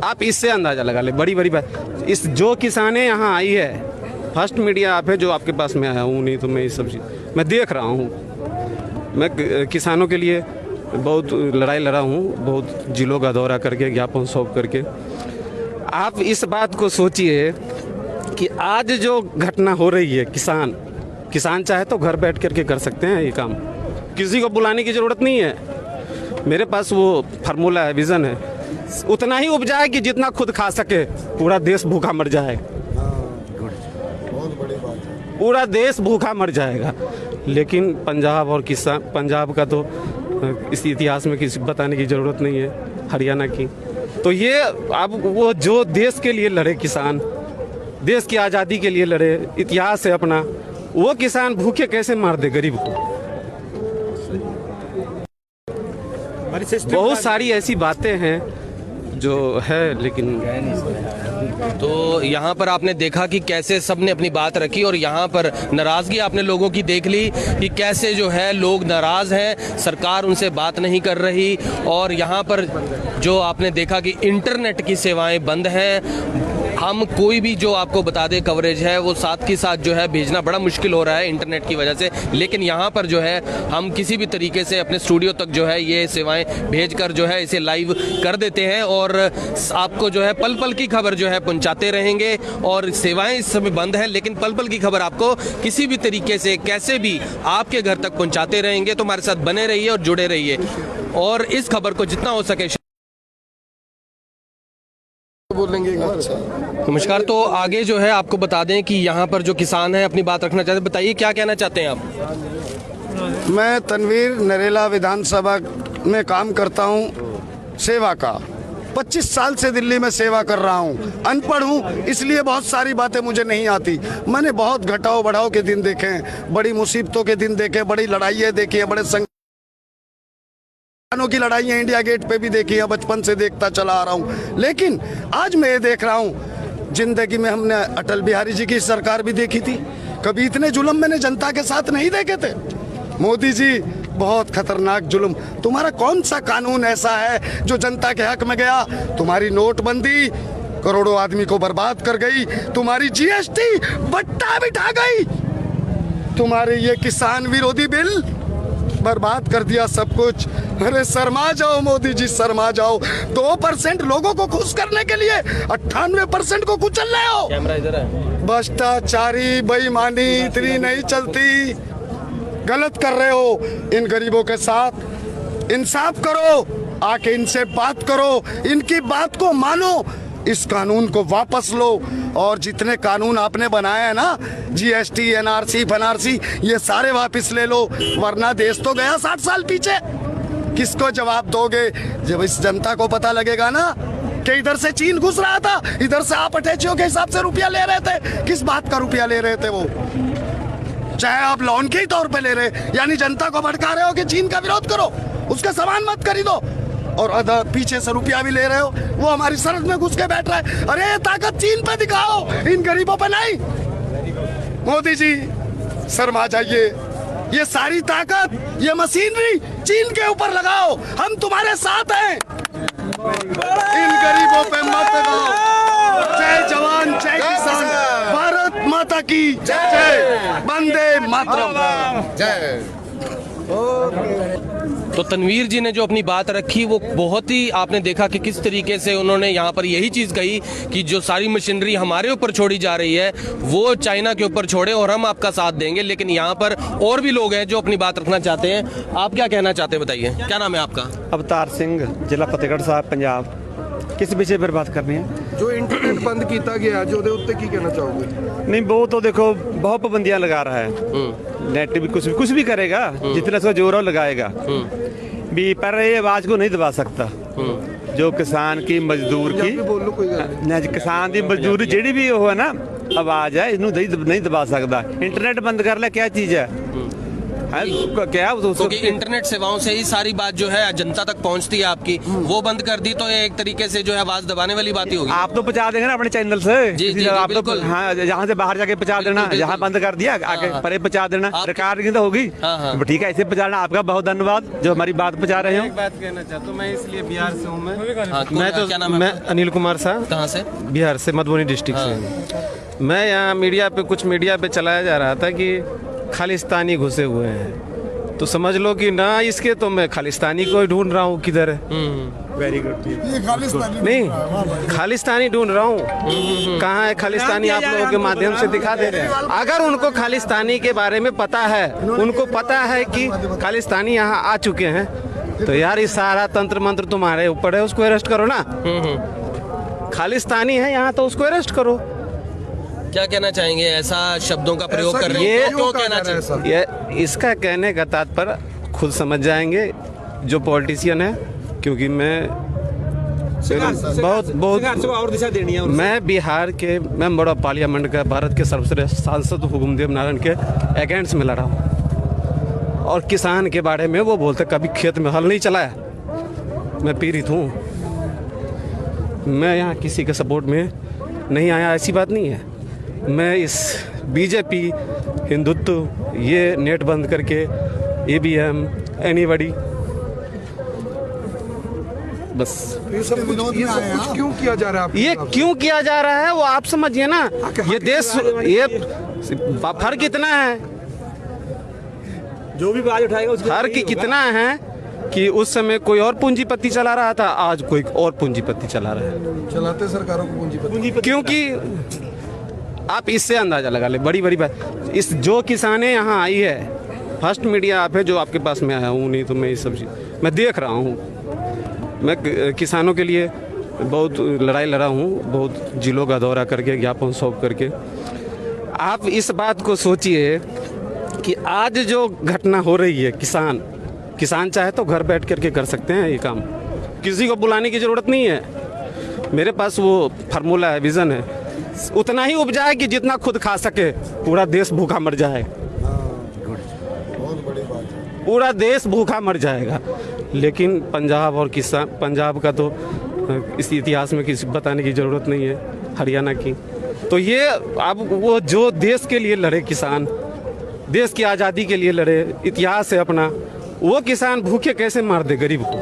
आप इससे अंदाजा लगा ले, बड़ी बड़ी बात इस जो किसानें यहाँ आई है, फर्स्ट मीडिया आप है जो आपके पास में आया हूँ, नहीं तो मैं ये सब चीज मैं देख रहा हूँ। मैं किसानों के लिए बहुत लड़ाई लड़ा हूँ, बहुत जिलों का दौरा करके ज्ञापन सौंप करके। आप इस बात को सोचिए कि आज जो घटना हो रही है, किसान चाहे तो घर बैठ करके कर सकते हैं ये काम, किसी को बुलाने की ज़रूरत नहीं है। मेरे पास वो फार्मूला है, विज़न है, उतना ही उपजाए कि जितना खुद खा सके। पूरा देश भूखा मर जाए, पूरा देश भूखा मर जाएगा। लेकिन पंजाब और किसान, पंजाब का तो इस इतिहास में किसी बताने की ज़रूरत नहीं है, हरियाणा की। तो ये अब वो जो देश के लिए लड़े किसान, देश की आज़ादी के लिए लड़े, इतिहास है अपना, वो किसान भूखे कैसे मार दे गरीब को। बहुत सारी ऐसी बातें हैं जो है, लेकिन तो यहाँ पर आपने देखा कि कैसे सबने अपनी बात रखी और यहाँ पर नाराज़गी आपने लोगों की देख ली कि कैसे जो है लोग नाराज़ हैं, सरकार उनसे बात नहीं कर रही। और यहाँ पर जो आपने देखा कि इंटरनेट की सेवाएं बंद हैं। हम कोई भी जो आपको बता दें कवरेज है वो साथ के साथ जो है भेजना बड़ा मुश्किल हो रहा है इंटरनेट की वजह से। लेकिन यहाँ पर जो है हम किसी भी तरीके से अपने स्टूडियो तक जो है ये सेवाएं भेजकर जो है इसे लाइव कर देते हैं और आपको जो है पल पल की खबर जो है पहुँचाते रहेंगे। और सेवाएं इस समय बंद है, लेकिन पल पल की खबर आपको किसी भी तरीके से कैसे भी आपके घर तक पहुँचाते रहेंगे। तो हमारे साथ बने रहिए और जुड़े रहिए और इस खबर को जितना हो सके बोलेंगे। नमस्कार। तो आगे जो है आपको बता दें कि यहाँ पर जो किसान हैं अपनी बात रखना चाहते हैं, बताइए क्या कहना चाहते हैं आप? मैं तनवीर नरेला विधानसभा में काम करता हूँ, सेवा का 25 साल से दिल्ली में सेवा कर रहा हूँ। अनपढ़ हूँ इसलिए बहुत सारी बातें मुझे नहीं आती। मैंने बहुत घटाओ बढ़ाओ के दिन देखे हैं, बड़ी मुसीबतों के दिन देखे, बड़ी लड़ाइयाँ देखी है, बड़े की लड़ाइयाँ इंडिया गेट पे भी देखी है, बचपन से देखता चला आ रहा हूँ। लेकिन आज मैं ये देख रहा हूँ, जिंदगी में हमने अटल बिहारी जी की सरकार भी देखी थी, कभी इतने जुल्म मैंने जनता के साथ नहीं देखे थे। मोदी जी बहुत खतरनाक जुल्म। तुम्हारा कौन सा कानून ऐसा है जो जनता के हक में गया? तुम्हारी नोटबंदी करोड़ों आदमी को बर्बाद कर गई, तुम्हारी जीएसटी बट्टा बिठा गई, तुम्हारे ये किसान विरोधी बिल बर्बाद कर दिया सब कुछ। अरे शर्मा जाओ मोदी जी, शर्मा जाओ। 2% लोगों को खुश करने के लिए 98% को कुचल रहे हो। कैमरा इधर है। भ्रष्टाचारी बेईमानी इतनी नहीं चलती, गलत कर रहे हो इन गरीबों के साथ। इंसाफ करो, आके इनसे बात करो, इनकी बात को मानो, इस कानून को वापस लो। और जितने कानून आपने बनाए हैं ना, जीएसटी, एनआरसी, फनआरसी, ये सारे वापस ले लो, वरना देश तो गया 60 साल पीछे। किसको जवाब दोगे जब इस जनता को पता लगेगा ना कि इधर से चीन घुस रहा था, इधर से आप अटैचियों के हिसाब से रुपया ले रहे थे। किस बात का रुपया ले रहे थे वो? चाहे आप लोन के ही तौर पे ले रहे, यानी जनता को भड़का रहे हो कि चीन का विरोध करो, उसका सामान मत खरीदो, और पीछे से रुपया भी ले रहे हो। वो हमारी सरहद में घुस के बैठ रहा है। अरे ताकत चीन पे दिखाओ, इन गरीबों पे नहीं। मोदी जी शर्मा जाइए, ये सारी ताकत, ये मशीनरी चीन के ऊपर लगाओ, हम तुम्हारे साथ हैं। इन गरीबों पे मत दबाओ। जय जवान जय किसान, भारत माता की जय, वंदे मातरम। जय। तो तनवीर जी ने जो अपनी बात रखी वो बहुत ही आपने देखा कि किस तरीके से उन्होंने यहाँ पर यही चीज़ कही कि जो सारी मशीनरी हमारे ऊपर छोड़ी जा रही है वो चाइना के ऊपर छोड़े और हम आपका साथ देंगे। लेकिन यहाँ पर और भी लोग हैं जो अपनी बात रखना चाहते हैं। आप क्या कहना चाहते हैं, बताइए। क्या नाम है आपका? अवतार सिंह, जिला फतेहगढ़ साहब, पंजाब। किस विषय पर बात करनी है? जो इंटरनेट बंद किया गया जो ਉਹਦੇ ਉੱਤੇ ਕੀ ਕਹਿਣਾ ਚਾਹੋਗੇ? नहीं, वो तो देखो बहुत पाबंदियां लगा रहा है। नेट भी कुछ भी करेगा, जितना उसका जोर है वो लगाएगा भी, पर ये आवाज को नहीं दबा सकता। जो किसान की मजदूर की बोल लो कोई गल नहीं। किसान की मजदूरी ਜਿਹੜੀ भी हो है ना आवाज है, इसਨੂੰ नहीं दबा सकता। इंटरनेट बंद कर ले, क्या चीज है क्या? क्योंकि इंटरनेट सेवाओं से ही सारी बात जो है जनता तक पहुंचती है आपकी, वो बंद कर दी तो ये एक तरीके से जो है आवाज दबाने वाली बात ही होगी। आप तो पहुंचा देंगे ना अपने चैनल से। जी, जी, आप तो बिल्कुल। हाँ, यहाँ से बाहर जाके पहुंचा देना, यहाँ बंद कर दिया आगे परे पहुंचा देना, रिकॉर्डिंग तो होगी। हाँ। ठीक है, ऐसे पहुंचाना। आपका बहुत धन्यवाद जो हमारी बात पहुंचा रहे हो। एक बात कहना चाहता हूँ, मैं इसलिए बिहार से हूँ। मैं तो क्या नाम है? मैं अनिल कुमार शाह, कहाँ से? बिहार से, मधुबनी डिस्ट्रिक्ट से। मैं यहाँ कुछ मीडिया पे चलाया जा रहा था कि खालिस्तानी घुसे हुए हैं, तो समझ लो कि ना इसके तो मैं खालिस्तानी को ढूंढ रहा हूँ किधर है। Very good. नहीं, खालिस्तानी ढूंढ रहा हूँ। कहाँ है खालिस्तानी? आप लोगों के माध्यम से दिखा दे रहे हैं। अगर उनको खालिस्तानी के बारे में पता है, उनको पता है कि खालिस्तानी यहाँ आ चुके हैं, तो यार इस सारा तंत्र मंत्र तुम्हारे ऊपर है, उसको अरेस्ट करो ना। खालिस्तानी है यहाँ तो उसको अरेस्ट करो। क्या कहना चाहेंगे? ऐसा शब्दों का प्रयोग कर रहे हैं, क्यों कहना चाहिए? ये इसका कहने का तात्पर्य खुद समझ जाएंगे जो पॉलिटिशियन है, क्योंकि मैं बहुत और दिशा देनी है। मैं बिहार के मेंबर ऑफ पार्लियामेंट का, भारत के सर्वश्रेष्ठ सांसद हुकुमदेव नारायण के अगेंस्ट में लड़ा हूँ। और किसान के बारे में वो बोलते कभी खेत में हल नहीं चलाया। मैं पीड़ित हूँ, मैं यहाँ किसी के सपोर्ट में नहीं आया, ऐसी बात नहीं है। मैं इस बीजेपी, हिंदुत्व, ये नेट बंद करके ईवीएम, एनीबॉडी, बस ये सब कुछ क्यों किया जा रहा है? ये क्यों किया जा रहा है वो आप समझिए ना। ये देश, ये फर्क कितना है, जो भी आवाज उठाएगा उसको फर्क कितना है कि उस समय कोई और पूंजीपति चला रहा था, आज कोई और पूंजीपति चला रहा है। चलाते सरकारों को पूंजीपति। क्योंकि आप इससे अंदाजा लगा ले, बड़ी बड़ी बात, इस जो किसानें यहाँ आई है, फर्स्ट मीडिया आप है जो आपके पास में आया हूँ, नहीं तो मैं ये सब मैं देख रहा हूँ। मैं किसानों के लिए बहुत लड़ाई लड़ा हूँ, बहुत जिलों का दौरा करके, ज्ञापन सौंप करके। आप इस बात को सोचिए कि आज जो घटना हो रही है, किसान चाहे तो घर बैठ करके कर सकते हैं ये काम, किसी को बुलाने की ज़रूरत नहीं है। मेरे पास वो फार्मूला है, विज़न है, उतना ही उपजाए कि जितना खुद खा सके। पूरा देश भूखा मर जाए, पूरा देश भूखा मर जाएगा। लेकिन पंजाब और किसान, पंजाब का तो इस इतिहास में किसी बताने की ज़रूरत नहीं है, हरियाणा की। तो ये अब वो जो देश के लिए लड़े किसान, देश की आज़ादी के लिए लड़े, इतिहास है अपना, वो किसान भूखे कैसे मार दे गरीब को?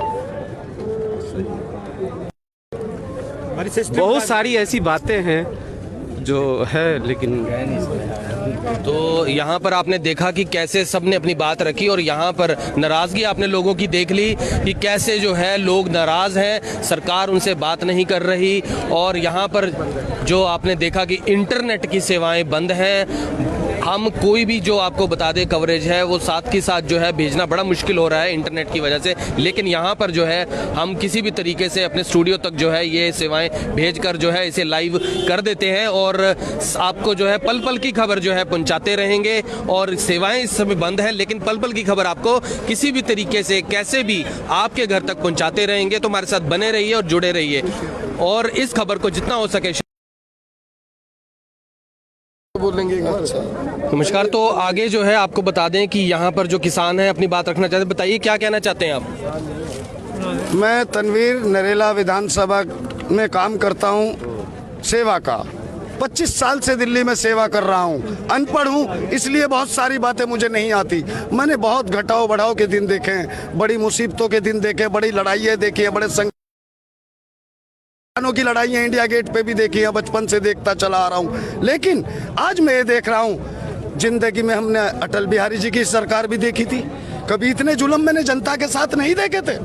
बहुत सारी ऐसी बातें हैं जो है, लेकिन तो यहाँ पर आपने देखा कि कैसे सबने अपनी बात रखी और यहाँ पर नाराज़गी आपने लोगों की देख ली कि कैसे जो है लोग नाराज़ हैं, सरकार उनसे बात नहीं कर रही। और यहाँ पर जो आपने देखा कि इंटरनेट की सेवाएं बंद हैं। हम कोई भी जो आपको बता दे कवरेज है वो साथ के साथ जो है भेजना बड़ा मुश्किल हो रहा है इंटरनेट की वजह से। लेकिन यहाँ पर जो है हम किसी भी तरीके से अपने स्टूडियो तक जो है ये सेवाएं भेजकर जो है इसे लाइव कर देते हैं और आपको जो है पल पल की खबर जो है पहुंचाते रहेंगे। और सेवाएं इस समय बंद है, लेकिन पल पल की खबर आपको किसी भी तरीके से कैसे भी आपके घर तक पहुंचाते रहेंगे। तो हमारे साथ बने रहिए और जुड़े रहिए और इस खबर को जितना हो सके बोलेंगे। नमस्कार। तो आगे जो है आपको बता दें कि यहाँ पर जो किसान हैं अपनी बात रखना चाहते हैं, बताइए क्या कहना चाहते हैं आप? मैं तनवीर नरेला विधानसभा में काम करता हूँ, सेवा का 25 साल से दिल्ली में सेवा कर रहा हूँ। अनपढ़ हूँ इसलिए बहुत सारी बातें मुझे नहीं आती। मैंने बहुत घटाव बढ़ाव के दिन देखे हैं, बड़ी मुसीबतों के दिन देखे, बड़ी लड़ाइयाँ देखी हैं, बड़े की लड़ाइयाँ इंडिया गेट पे भी देखी है, बचपन से देखता चला आ रहा हूँ। लेकिन आज मैं ये देख रहा हूँ, जिंदगी में हमने अटल बिहारी जी की सरकार भी देखी थी, कभी इतने जुल्म मैंने जनता के साथ नहीं देखे थे।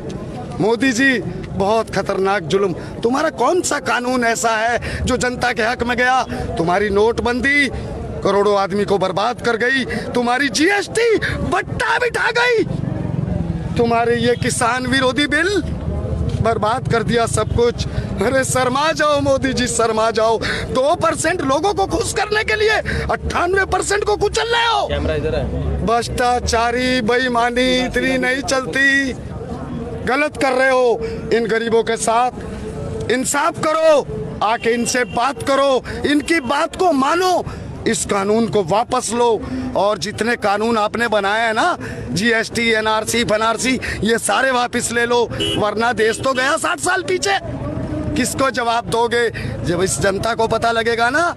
मोदी जी बहुत खतरनाक जुल्म। तुम्हारा कौन सा कानून ऐसा है जो जनता के हक में गया? तुम्हारी नोटबंदी करोड़ों आदमी को बर्बाद कर गई, तुम्हारी जीएसटी बट्टा बिठा गई, तुम्हारे ये किसान विरोधी बिल बर्बाद कर दिया सब कुछ। अरे शर्मा जाओ मोदी जी, शर्मा जाओ। 2% लोगों को खुश करने के लिए 98% को कुचल रहे हो। कैमरा इधर है। भ्रष्टाचारी बेईमानी इतनी नहीं चलती। गलत कर रहे हो इन गरीबों के साथ। इंसाफ करो, आके इनसे बात करो, इनकी बात को मानो, इस कानून को वापस लो। और जितने कानून आपने बनाए हैं ना, जीएसटी, एनआरसी, फनआरसी, ये सारे वापस ले लो, वरना देश तो गया 60 साल पीछे। किसको जवाब दोगे जब इस जनता को पता लगेगा ना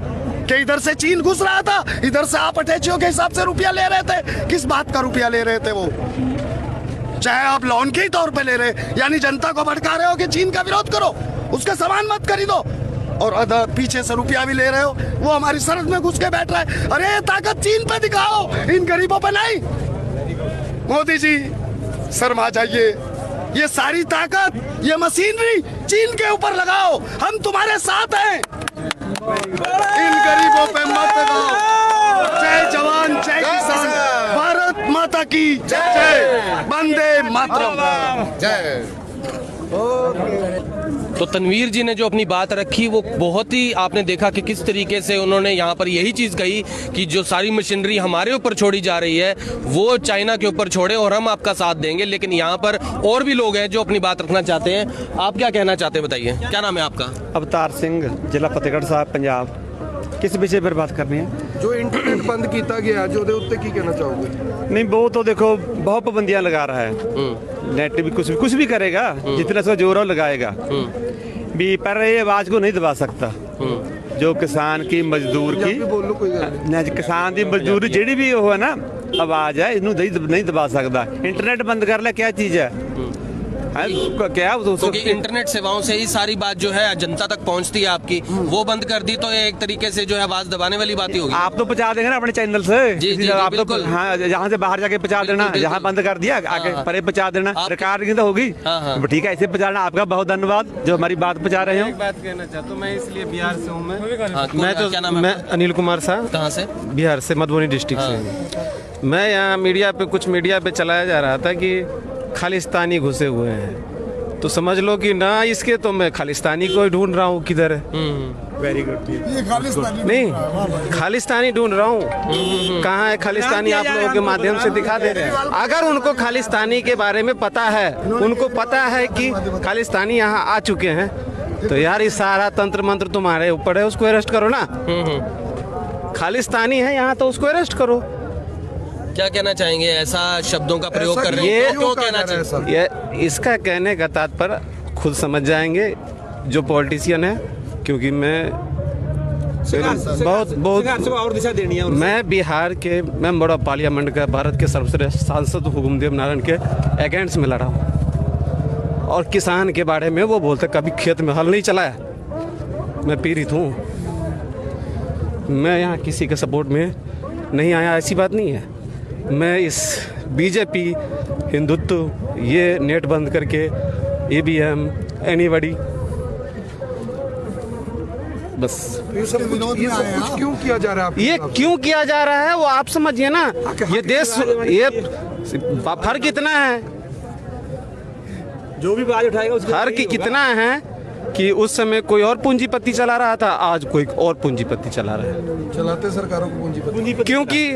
कि इधर से चीन घुस रहा था, इधर से आप अटैचियों के हिसाब से रुपया ले रहे थे। किस बात का रुपया ले रहे थे वो? चाहे आप लोन के ही तौर पे ले रहे, यानी जनता को भड़का रहे हो कि चीन का विरोध करो, उसका सामान मत खरीदो, और अदर पीछे से रुपया भी ले रहे हो। वो हमारी सरहद में घुस के बैठ रहा है। अरे ये ताकत चीन पे दिखाओ, इन गरीबों पे नहीं। मोदी जी शर्मा जाइए। ये सारी ताकत, ये मशीनरी चीन के ऊपर लगाओ। हम तुम्हारे साथ हैं, इन गरीबों पे मत लगाओ। जय जवान, जय किसान, भारत माता की जय, वंदे मातरम, जय। तो तनवीर जी ने जो अपनी बात रखी वो बहुत ही आपने देखा कि किस तरीके से उन्होंने यहाँ पर यही चीज़ कही कि जो सारी मशीनरी हमारे ऊपर छोड़ी जा रही है वो चाइना के ऊपर छोड़े और हम आपका साथ देंगे। लेकिन यहाँ पर और भी लोग हैं जो अपनी बात रखना चाहते हैं। आप क्या कहना चाहते हैं, बताइए। क्या नाम है आपका? अवतार सिंह, जिला फतेहगढ़ साहब, पंजाब। किस विषय पर बात करनी है? जो इंटरनेट बंद किया गया जो उत्ते की कहना चाहोगे? नहीं, वो तो देखो बहुत पाबंदियां लगा रहा है। नेट भी कुछ भी करेगा, जितना उसका जोर है लगाएगा भी, पर ये आवाज को नहीं दबा सकता। जो किसान की, मजदूर की, बोलो कोई गल नहीं। किसान की मजदूरी जेड़ी भी हो है ना, आवाज है, इनू नहीं दबा सकता। इंटरनेट बंद कर ले, क्या चीज है? क्या क्योंकि इंटरनेट सेवाओं से ही सारी बात जो है जनता तक पहुंचती है आपकी, वो बंद कर दी तो ये एक तरीके से जो है आवाज दबाने वाली बात ही होगी। आप तो पहुंचा देंगे ना अपने चैनल से। जी, जी, आप बिल्कुल। तो हाँ, जहाँ से बाहर जाके पहुंचा देना, जहाँ बंद कर दिया आगे परे पहुंचा देना, रिकॉर्डिंग तो होगी। ठीक है, ऐसे पहुंचाना। आपका बहुत धन्यवाद जो हमारी बात पहुंचा रहे हो। एक बात कहना चाहता हूँ, मैं इसलिए बिहार से हूँ। क्या नाम है? मैं अनिल कुमार शाह। कहाँ से? बिहार से, मधुबनी डिस्ट्रिक्ट से। मैं यहाँ कुछ मीडिया पे चलाया जा रहा था कि खालिस्तानी घुसे हुए हैं, तो समझ लो कि ना इसके तो मैं खालिस्तानी को ढूंढ रहा हूँ किधर है। Very good. नहीं, खालिस्तानी ढूंढ रहा हूँ। कहाँ है खालिस्तानी? आप लोगों के माध्यम से दिखा दे रहे हैं। अगर उनको खालिस्तानी के बारे में पता है, उनको पता है कि खालिस्तानी यहाँ आ चुके हैं, तो यार ये सारा तंत्र मंत्र तुम्हारे ऊपर है, उसको अरेस्ट करो ना। खालिस्तानी है यहाँ तो उसको अरेस्ट करो। क्या कहना चाहेंगे? ऐसा शब्दों का प्रयोग कर रहे हैं, क्यों कहना चाहिए? ये इसका कहने का तात्पर्य खुद समझ जाएंगे जो पॉलिटिशियन है, क्योंकि मैं बहुत और दिशा देनी है। मैं बिहार के मेंबर ऑफ पार्लियामेंट का, भारत के सर्वश्रेष्ठ सांसद हुकुमदेव नारायण के अगेंस्ट में लड़ा हूँ। और किसान के बारे में वो बोलते कभी खेत में हल नहीं चलाया। मैं पीड़ित हूँ, मैं यहाँ किसी के सपोर्ट में नहीं आया, ऐसी बात नहीं है। मैं इस बीजेपी, हिंदुत्व, ये नेट बंद करके ईवीएम, एनीबॉडी, बस ये सब कुछ क्यों किया जा रहा है? ये क्यों किया जा रहा है वो आप समझिए ना। ये देश, ये फर्क कितना है, जो भी आवाज उठाएगा उसको फर्क कितना है कि उस समय कोई और पूंजीपति चला रहा था, आज कोई और पूंजीपति चला रहा है। चलाते सरकारों को पूंजीपति। क्योंकि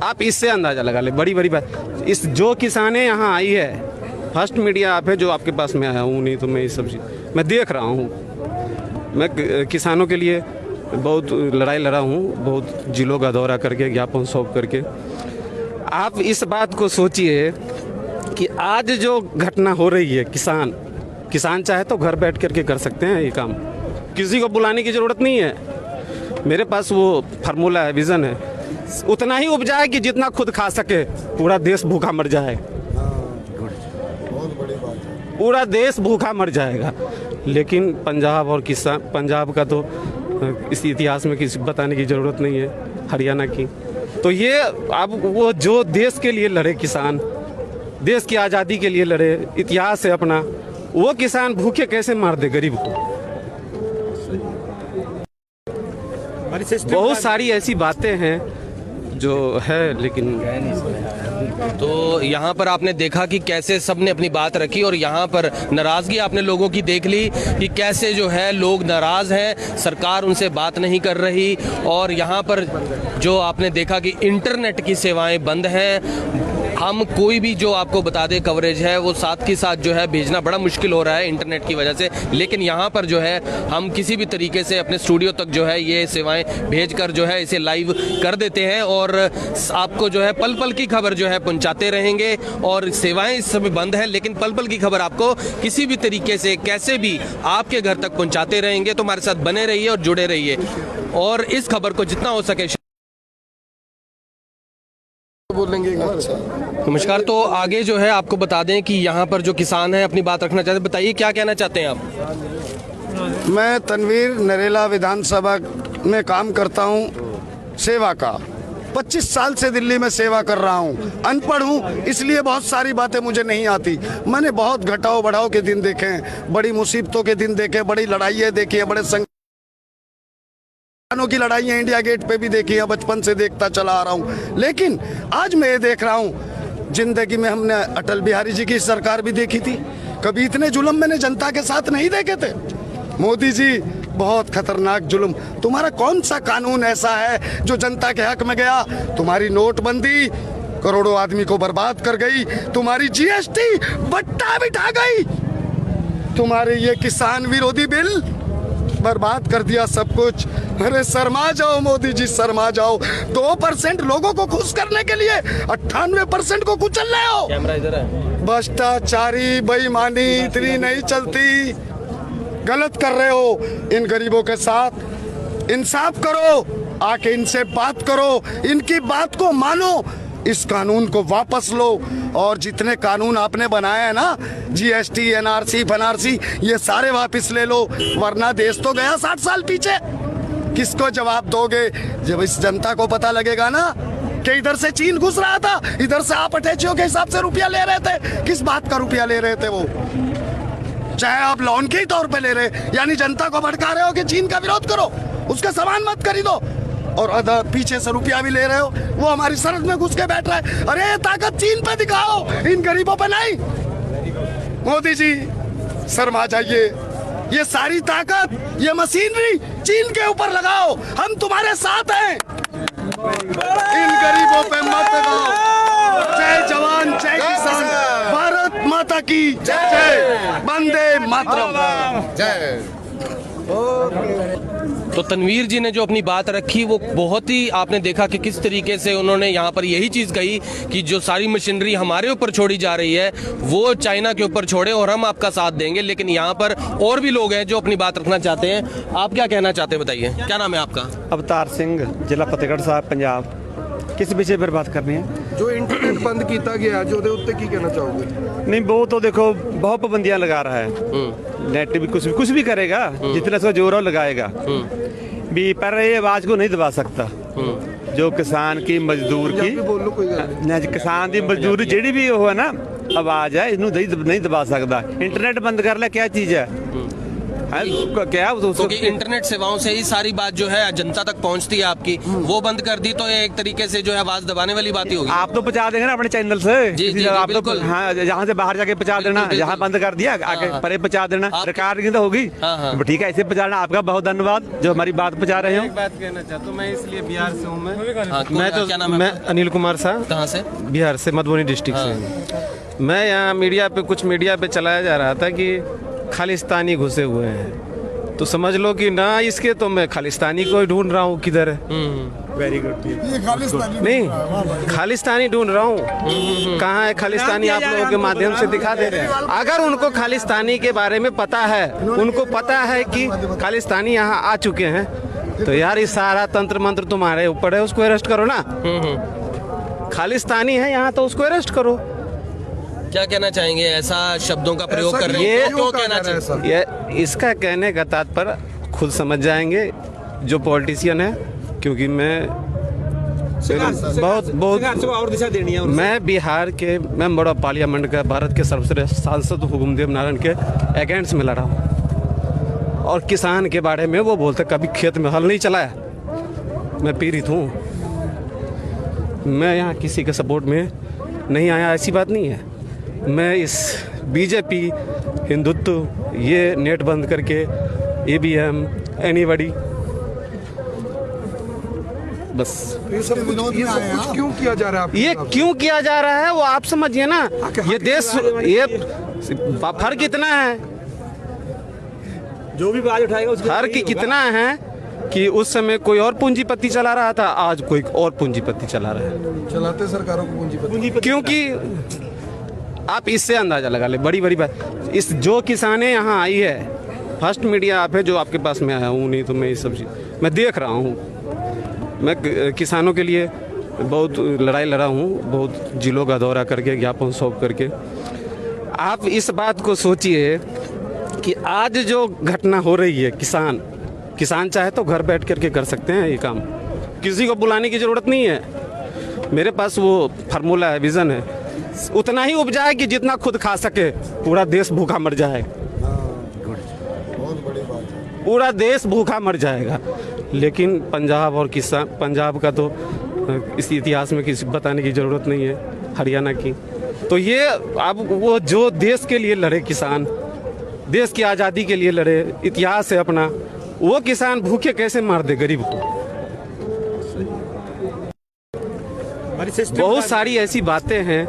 आप इससे अंदाजा लगा ले, बड़ी बड़ी बात। इस जो किसाने यहाँ आई है, फर्स्ट मीडिया आप है जो आपके पास में आया हूँ, नहीं तो मैं ये सब चीज़ मैं देख रहा हूँ। मैं किसानों के लिए बहुत लड़ाई लड़ा हूँ, बहुत जिलों का दौरा करके, ज्ञापन सौंप करके। आप इस बात को सोचिए कि आज जो घटना हो रही है, किसान चाहे तो घर बैठ करके कर सकते हैं ये काम, किसी को बुलाने की ज़रूरत नहीं है। मेरे पास वो फार्मूला है, विज़न है, उतना ही उपजाए कि जितना खुद खा सके। पूरा देश भूखा मर जाए, पूरा देश भूखा मर जाएगा। लेकिन पंजाब और पंजाब का तो इस इतिहास में किसी बताने की ज़रूरत नहीं है हरियाणा की। तो ये अब वो जो देश के लिए लड़े किसान, देश की आज़ादी के लिए लड़े, इतिहास है अपना, वो किसान भूखे कैसे मार दे गरीब को। बहुत सारी ऐसी बातें हैं जो है, लेकिन तो यहाँ पर आपने देखा कि कैसे सबने अपनी बात रखी और यहाँ पर नाराज़गी आपने लोगों की देख ली कि कैसे जो है लोग नाराज़ हैं, सरकार उनसे बात नहीं कर रही। और यहाँ पर जो आपने देखा कि इंटरनेट की सेवाएं बंद हैं। हम कोई भी जो आपको बता दें कवरेज है वो साथ के साथ जो है भेजना बड़ा मुश्किल हो रहा है इंटरनेट की वजह से, लेकिन यहाँ पर जो है हम किसी भी तरीके से अपने स्टूडियो तक जो है ये सेवाएं भेजकर जो है इसे लाइव कर देते हैं और आपको जो है पल पल की खबर जो है पहुंचाते रहेंगे। और सेवाएं इस समय बंद है, लेकिन पल पल की खबर आपको किसी भी तरीके से कैसे भी आपके घर तक पहुंचाते रहेंगे। तो हमारे साथ बने रहिए और जुड़े रहिए और इस खबर को जितना हो सके बोलेंगे। नमस्कार। तो आगे जो है आपको बता दें कि यहाँ पर जो किसान हैं अपनी बात रखना चाहते हैं, बताइए क्या कहना चाहते हैं आप। मैं तनवीर नरेला विधानसभा में काम करता हूँ, सेवा का 25 साल से दिल्ली में सेवा कर रहा हूँ। अनपढ़ हूँ इसलिए बहुत सारी बातें मुझे नहीं आती। मैंने बहुत घटाव बढ़ाव के दिन देखे हैं, बड़ी मुसीबतों के दिन देखे, बड़ी लड़ाइयाँ देखी है, बड़े की लड़ाइयाँ इंडिया गेट पे भी देखी है, बचपन से देखता चला आ रहा हूँ। लेकिन आज मैं ये देख रहा हूँ, जिंदगी में हमने अटल बिहारी जी की सरकार भी देखी थी, कभी इतने जुल्म मैंने जनता के साथ नहीं देखे थे। मोदी जी बहुत खतरनाक जुल्म। तुम्हारा कौन सा कानून ऐसा है जो जनता के हक में गया? तुम्हारी नोटबंदी करोड़ों आदमी को बर्बाद कर गई, तुम्हारी जीएसटी बट्टा बिठा गई, तुम्हारे ये किसान विरोधी बिल बर्बाद कर दिया सब कुछ। अरे शर्मा जाओ मोदी जी, शर्मा जाओ। 2% लोगों को खुश करने के लिए 98% को कुचल रहे हो। कैमरा इधर है। भ्रष्टाचारी बेईमानी इतनी नहीं चलती, गलत कर रहे हो इन गरीबों के साथ। इंसाफ करो, आके इनसे बात करो, इनकी बात को मानो, इस कानून को वापस लो। और जितने कानून आपने बनाए हैं ना, जीएसटी, एनआरसी, फनआरसी, ये सारे वापस ले लो, वरना देश तो गया 60 साल पीछे। किसको जवाब दोगे जब इस जनता को पता लगेगा ना कि इधर से चीन घुस रहा था, इधर से आप अटैचियों के हिसाब से रुपया ले रहे थे। किस बात का रुपया ले रहे थे वो? चाहे आप लोन के ही तौर पे ले रहे, यानी जनता को भड़का रहे हो कि चीन का विरोध करो, उसका सामान मत खरीदो, और अदर पीछे से रुपया भी ले रहे हो। वो हमारी सरहद में घुस के बैठ रहा है। अरे ये ताकत चीन पे दिखाओ, इन गरीबों पे नहीं। मोदी जी शर्मा जाइए, ये सारी ताकत, ये मशीनरी चीन के ऊपर लगाओ, हम तुम्हारे साथ हैं। इन गरीबों पे मत लगाओ। जय जवान, जय किसान, भारत माता की जय, वंदे मातरम। जय। तो तनवीर जी ने जो अपनी बात रखी वो बहुत ही आपने देखा कि किस तरीके से उन्होंने यहाँ पर यही चीज़ कही कि जो सारी मशीनरी हमारे ऊपर छोड़ी जा रही है वो चाइना के ऊपर छोड़े और हम आपका साथ देंगे। लेकिन यहाँ पर और भी लोग हैं जो अपनी बात रखना चाहते हैं। आप क्या कहना चाहते हैं, बताइए क्या नाम है आपका? अवतार सिंह, जिला फतेहगढ़ साहब, पंजाब। किस विषय पर बात करनी है? जो इंटरनेट बंद किया गया जो ਉਹਦੇ ਉੱਤੇ ਕੀ ਕਹਿਣਾ ਚਾਹੋਗੇ? नहीं, वो तो देखो बहुत पाबंदियां लगा रहा है। नेट भी कुछ भी करेगा, जितना सा जोर हो लगाएगा भी, पर ये आवाज को नहीं दबा सकता। जो किसान की मजदूर की बोलो कोई गल किसान की मजदूरी ਜਿਹੜੀ भी हो है ना आवाज है, इसनों नहीं दबा सकता। इंटरनेट बंद कर ले, क्या चीज है क्या? क्योंकि इंटरनेट सेवाओं से ही सारी बात जो है जनता तक पहुंचती है आपकी, वो बंद कर दी तो ये एक तरीके से जो है आवाज दबाने वाली बात ही होगी। आप तो पहुंचा देंगे ना अपने चैनल से। जी, जी, आप तो बिल्कुल। हाँ, यहाँ से बाहर जाके पहुंचा देना, यहाँ बंद कर दिया आगे परे पहुंचा देना, रिकॉर्डिंग तो होगी। ठीक है, ऐसे पहुंचाना। आपका बहुत धन्यवाद जो हमारी बात पहुंचा रहे हो। बात कहना चाहता हूँ मैं, इसलिए बिहार से हूँ मैं तो क्या नाम है? मैं अनिल कुमार शाह, कहाँ से? बिहार से, मधुबनी डिस्ट्रिक्ट से। मैं यहाँ कुछ मीडिया पे चलाया जा रहा था कि खालिस्तानी घुसे हुए हैं, तो समझ लो कि ना इसके तो मैं खालिस्तानी को ढूंढ रहा हूँ किधर है। Very good. नहीं, खालिस्तानी ढूंढ रहा हूँ, कहाँ है खालिस्तानी, आप लोगों के माध्यम से दिखा दे रहे हैं। अगर उनको खालिस्तानी के बारे में पता है, उनको पता है कि खालिस्तानी यहाँ आ चुके हैं, तो यार ये सारा तंत्र मंत्र तुम्हारे ऊपर है, उसको अरेस्ट करो ना। खालिस्तानी है यहाँ तो उसको अरेस्ट करो। क्या कहना चाहेंगे? ऐसा शब्दों का प्रयोग कर रहे हैं, क्यों कहना चाहिए? ये इसका कहने का तात्पर्य खुद समझ जाएंगे। जो पॉलिटिशियन है, क्योंकि मैं बहुत और दिशा देनी है। मैं बिहार के मेंबर ऑफ पार्लियामेंट का, भारत के सर्वश्रेष्ठ सांसद हुकुमदेव नारायण के अगेंस्ट में लड़ा हूँ। और किसान के बारे में वो बोलते कभी खेत में हल नहीं चलाया, मैं पीड़ित हूँ। मैं यहाँ किसी के सपोर्ट में नहीं आया, ऐसी बात नहीं है। मैं इस बीजेपी, हिंदुत्व, ये नेट बंद करके EVM एनीबॉडी, बस ये सब कुछ क्यों किया जा रहा है? ये क्यों किया जा रहा है वो आप समझिए ना। ये देश, ये फर्क कितना है, जो भी आवाज उठाएगा उसके फर्क कितना है कि उस समय कोई और पूंजीपति चला रहा था, आज कोई और पूंजीपति चला रहा है। चलाते सरकारों को पूंजीपति। क्योंकि आप इससे अंदाजा लगा ले, बड़ी बड़ी बात, इस जो किसानें यहाँ आई है, फर्स्ट मीडिया आप है जो आपके पास में आया हूँ, नहीं तो मैं ये सब चीज मैं देख रहा हूँ। मैं किसानों के लिए बहुत लड़ाई लड़ा हूँ, बहुत जिलों का दौरा करके, ज्ञापन सौंप करके। आप इस बात को सोचिए कि आज जो घटना हो रही है, किसान चाहे तो घर बैठ करके कर सकते हैं ये काम, किसी को बुलाने की ज़रूरत नहीं है। मेरे पास वो फार्मूला है, विज़न है, उतना ही उपजाए कि जितना खुद खा सके। पूरा देश भूखा मर जाए, पूरा देश भूखा मर जाएगा। लेकिन पंजाब और किसान, पंजाब का तो इस इतिहास में किसी बताने की ज़रूरत नहीं है, हरियाणा की। तो ये अब वो जो देश के लिए लड़े किसान, देश की आज़ादी के लिए लड़े, इतिहास है अपना, वो किसान भूखे कैसे मार दे गरीब को। बहुत सारी ऐसी बातें हैं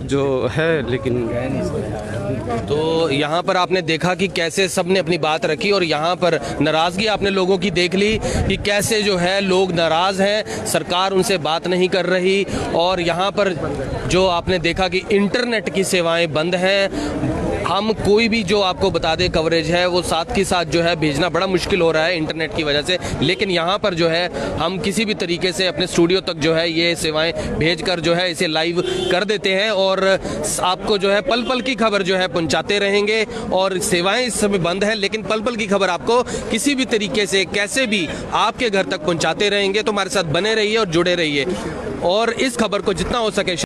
जो है, लेकिन तो यहाँ पर आपने देखा कि कैसे सबने अपनी बात रखी और यहाँ पर नाराज़गी आपने लोगों की देख ली कि कैसे जो है लोग नाराज़ हैं, सरकार उनसे बात नहीं कर रही। और यहाँ पर जो आपने देखा कि इंटरनेट की सेवाएं बंद हैं। हम कोई भी जो आपको बता दें कवरेज है वो साथ के साथ जो है भेजना बड़ा मुश्किल हो रहा है इंटरनेट की वजह से। लेकिन यहाँ पर जो है हम किसी भी तरीके से अपने स्टूडियो तक जो है ये सेवाएं भेजकर जो है इसे लाइव कर देते हैं और आपको जो है पल पल की खबर जो है पहुंचाते रहेंगे। और सेवाएं इस समय बंद है, लेकिन पल पल की खबर आपको किसी भी तरीके से कैसे भी आपके घर तक पहुंचाते रहेंगे। तो हमारे साथ बने रहिए और जुड़े रहिए और इस खबर को जितना हो सके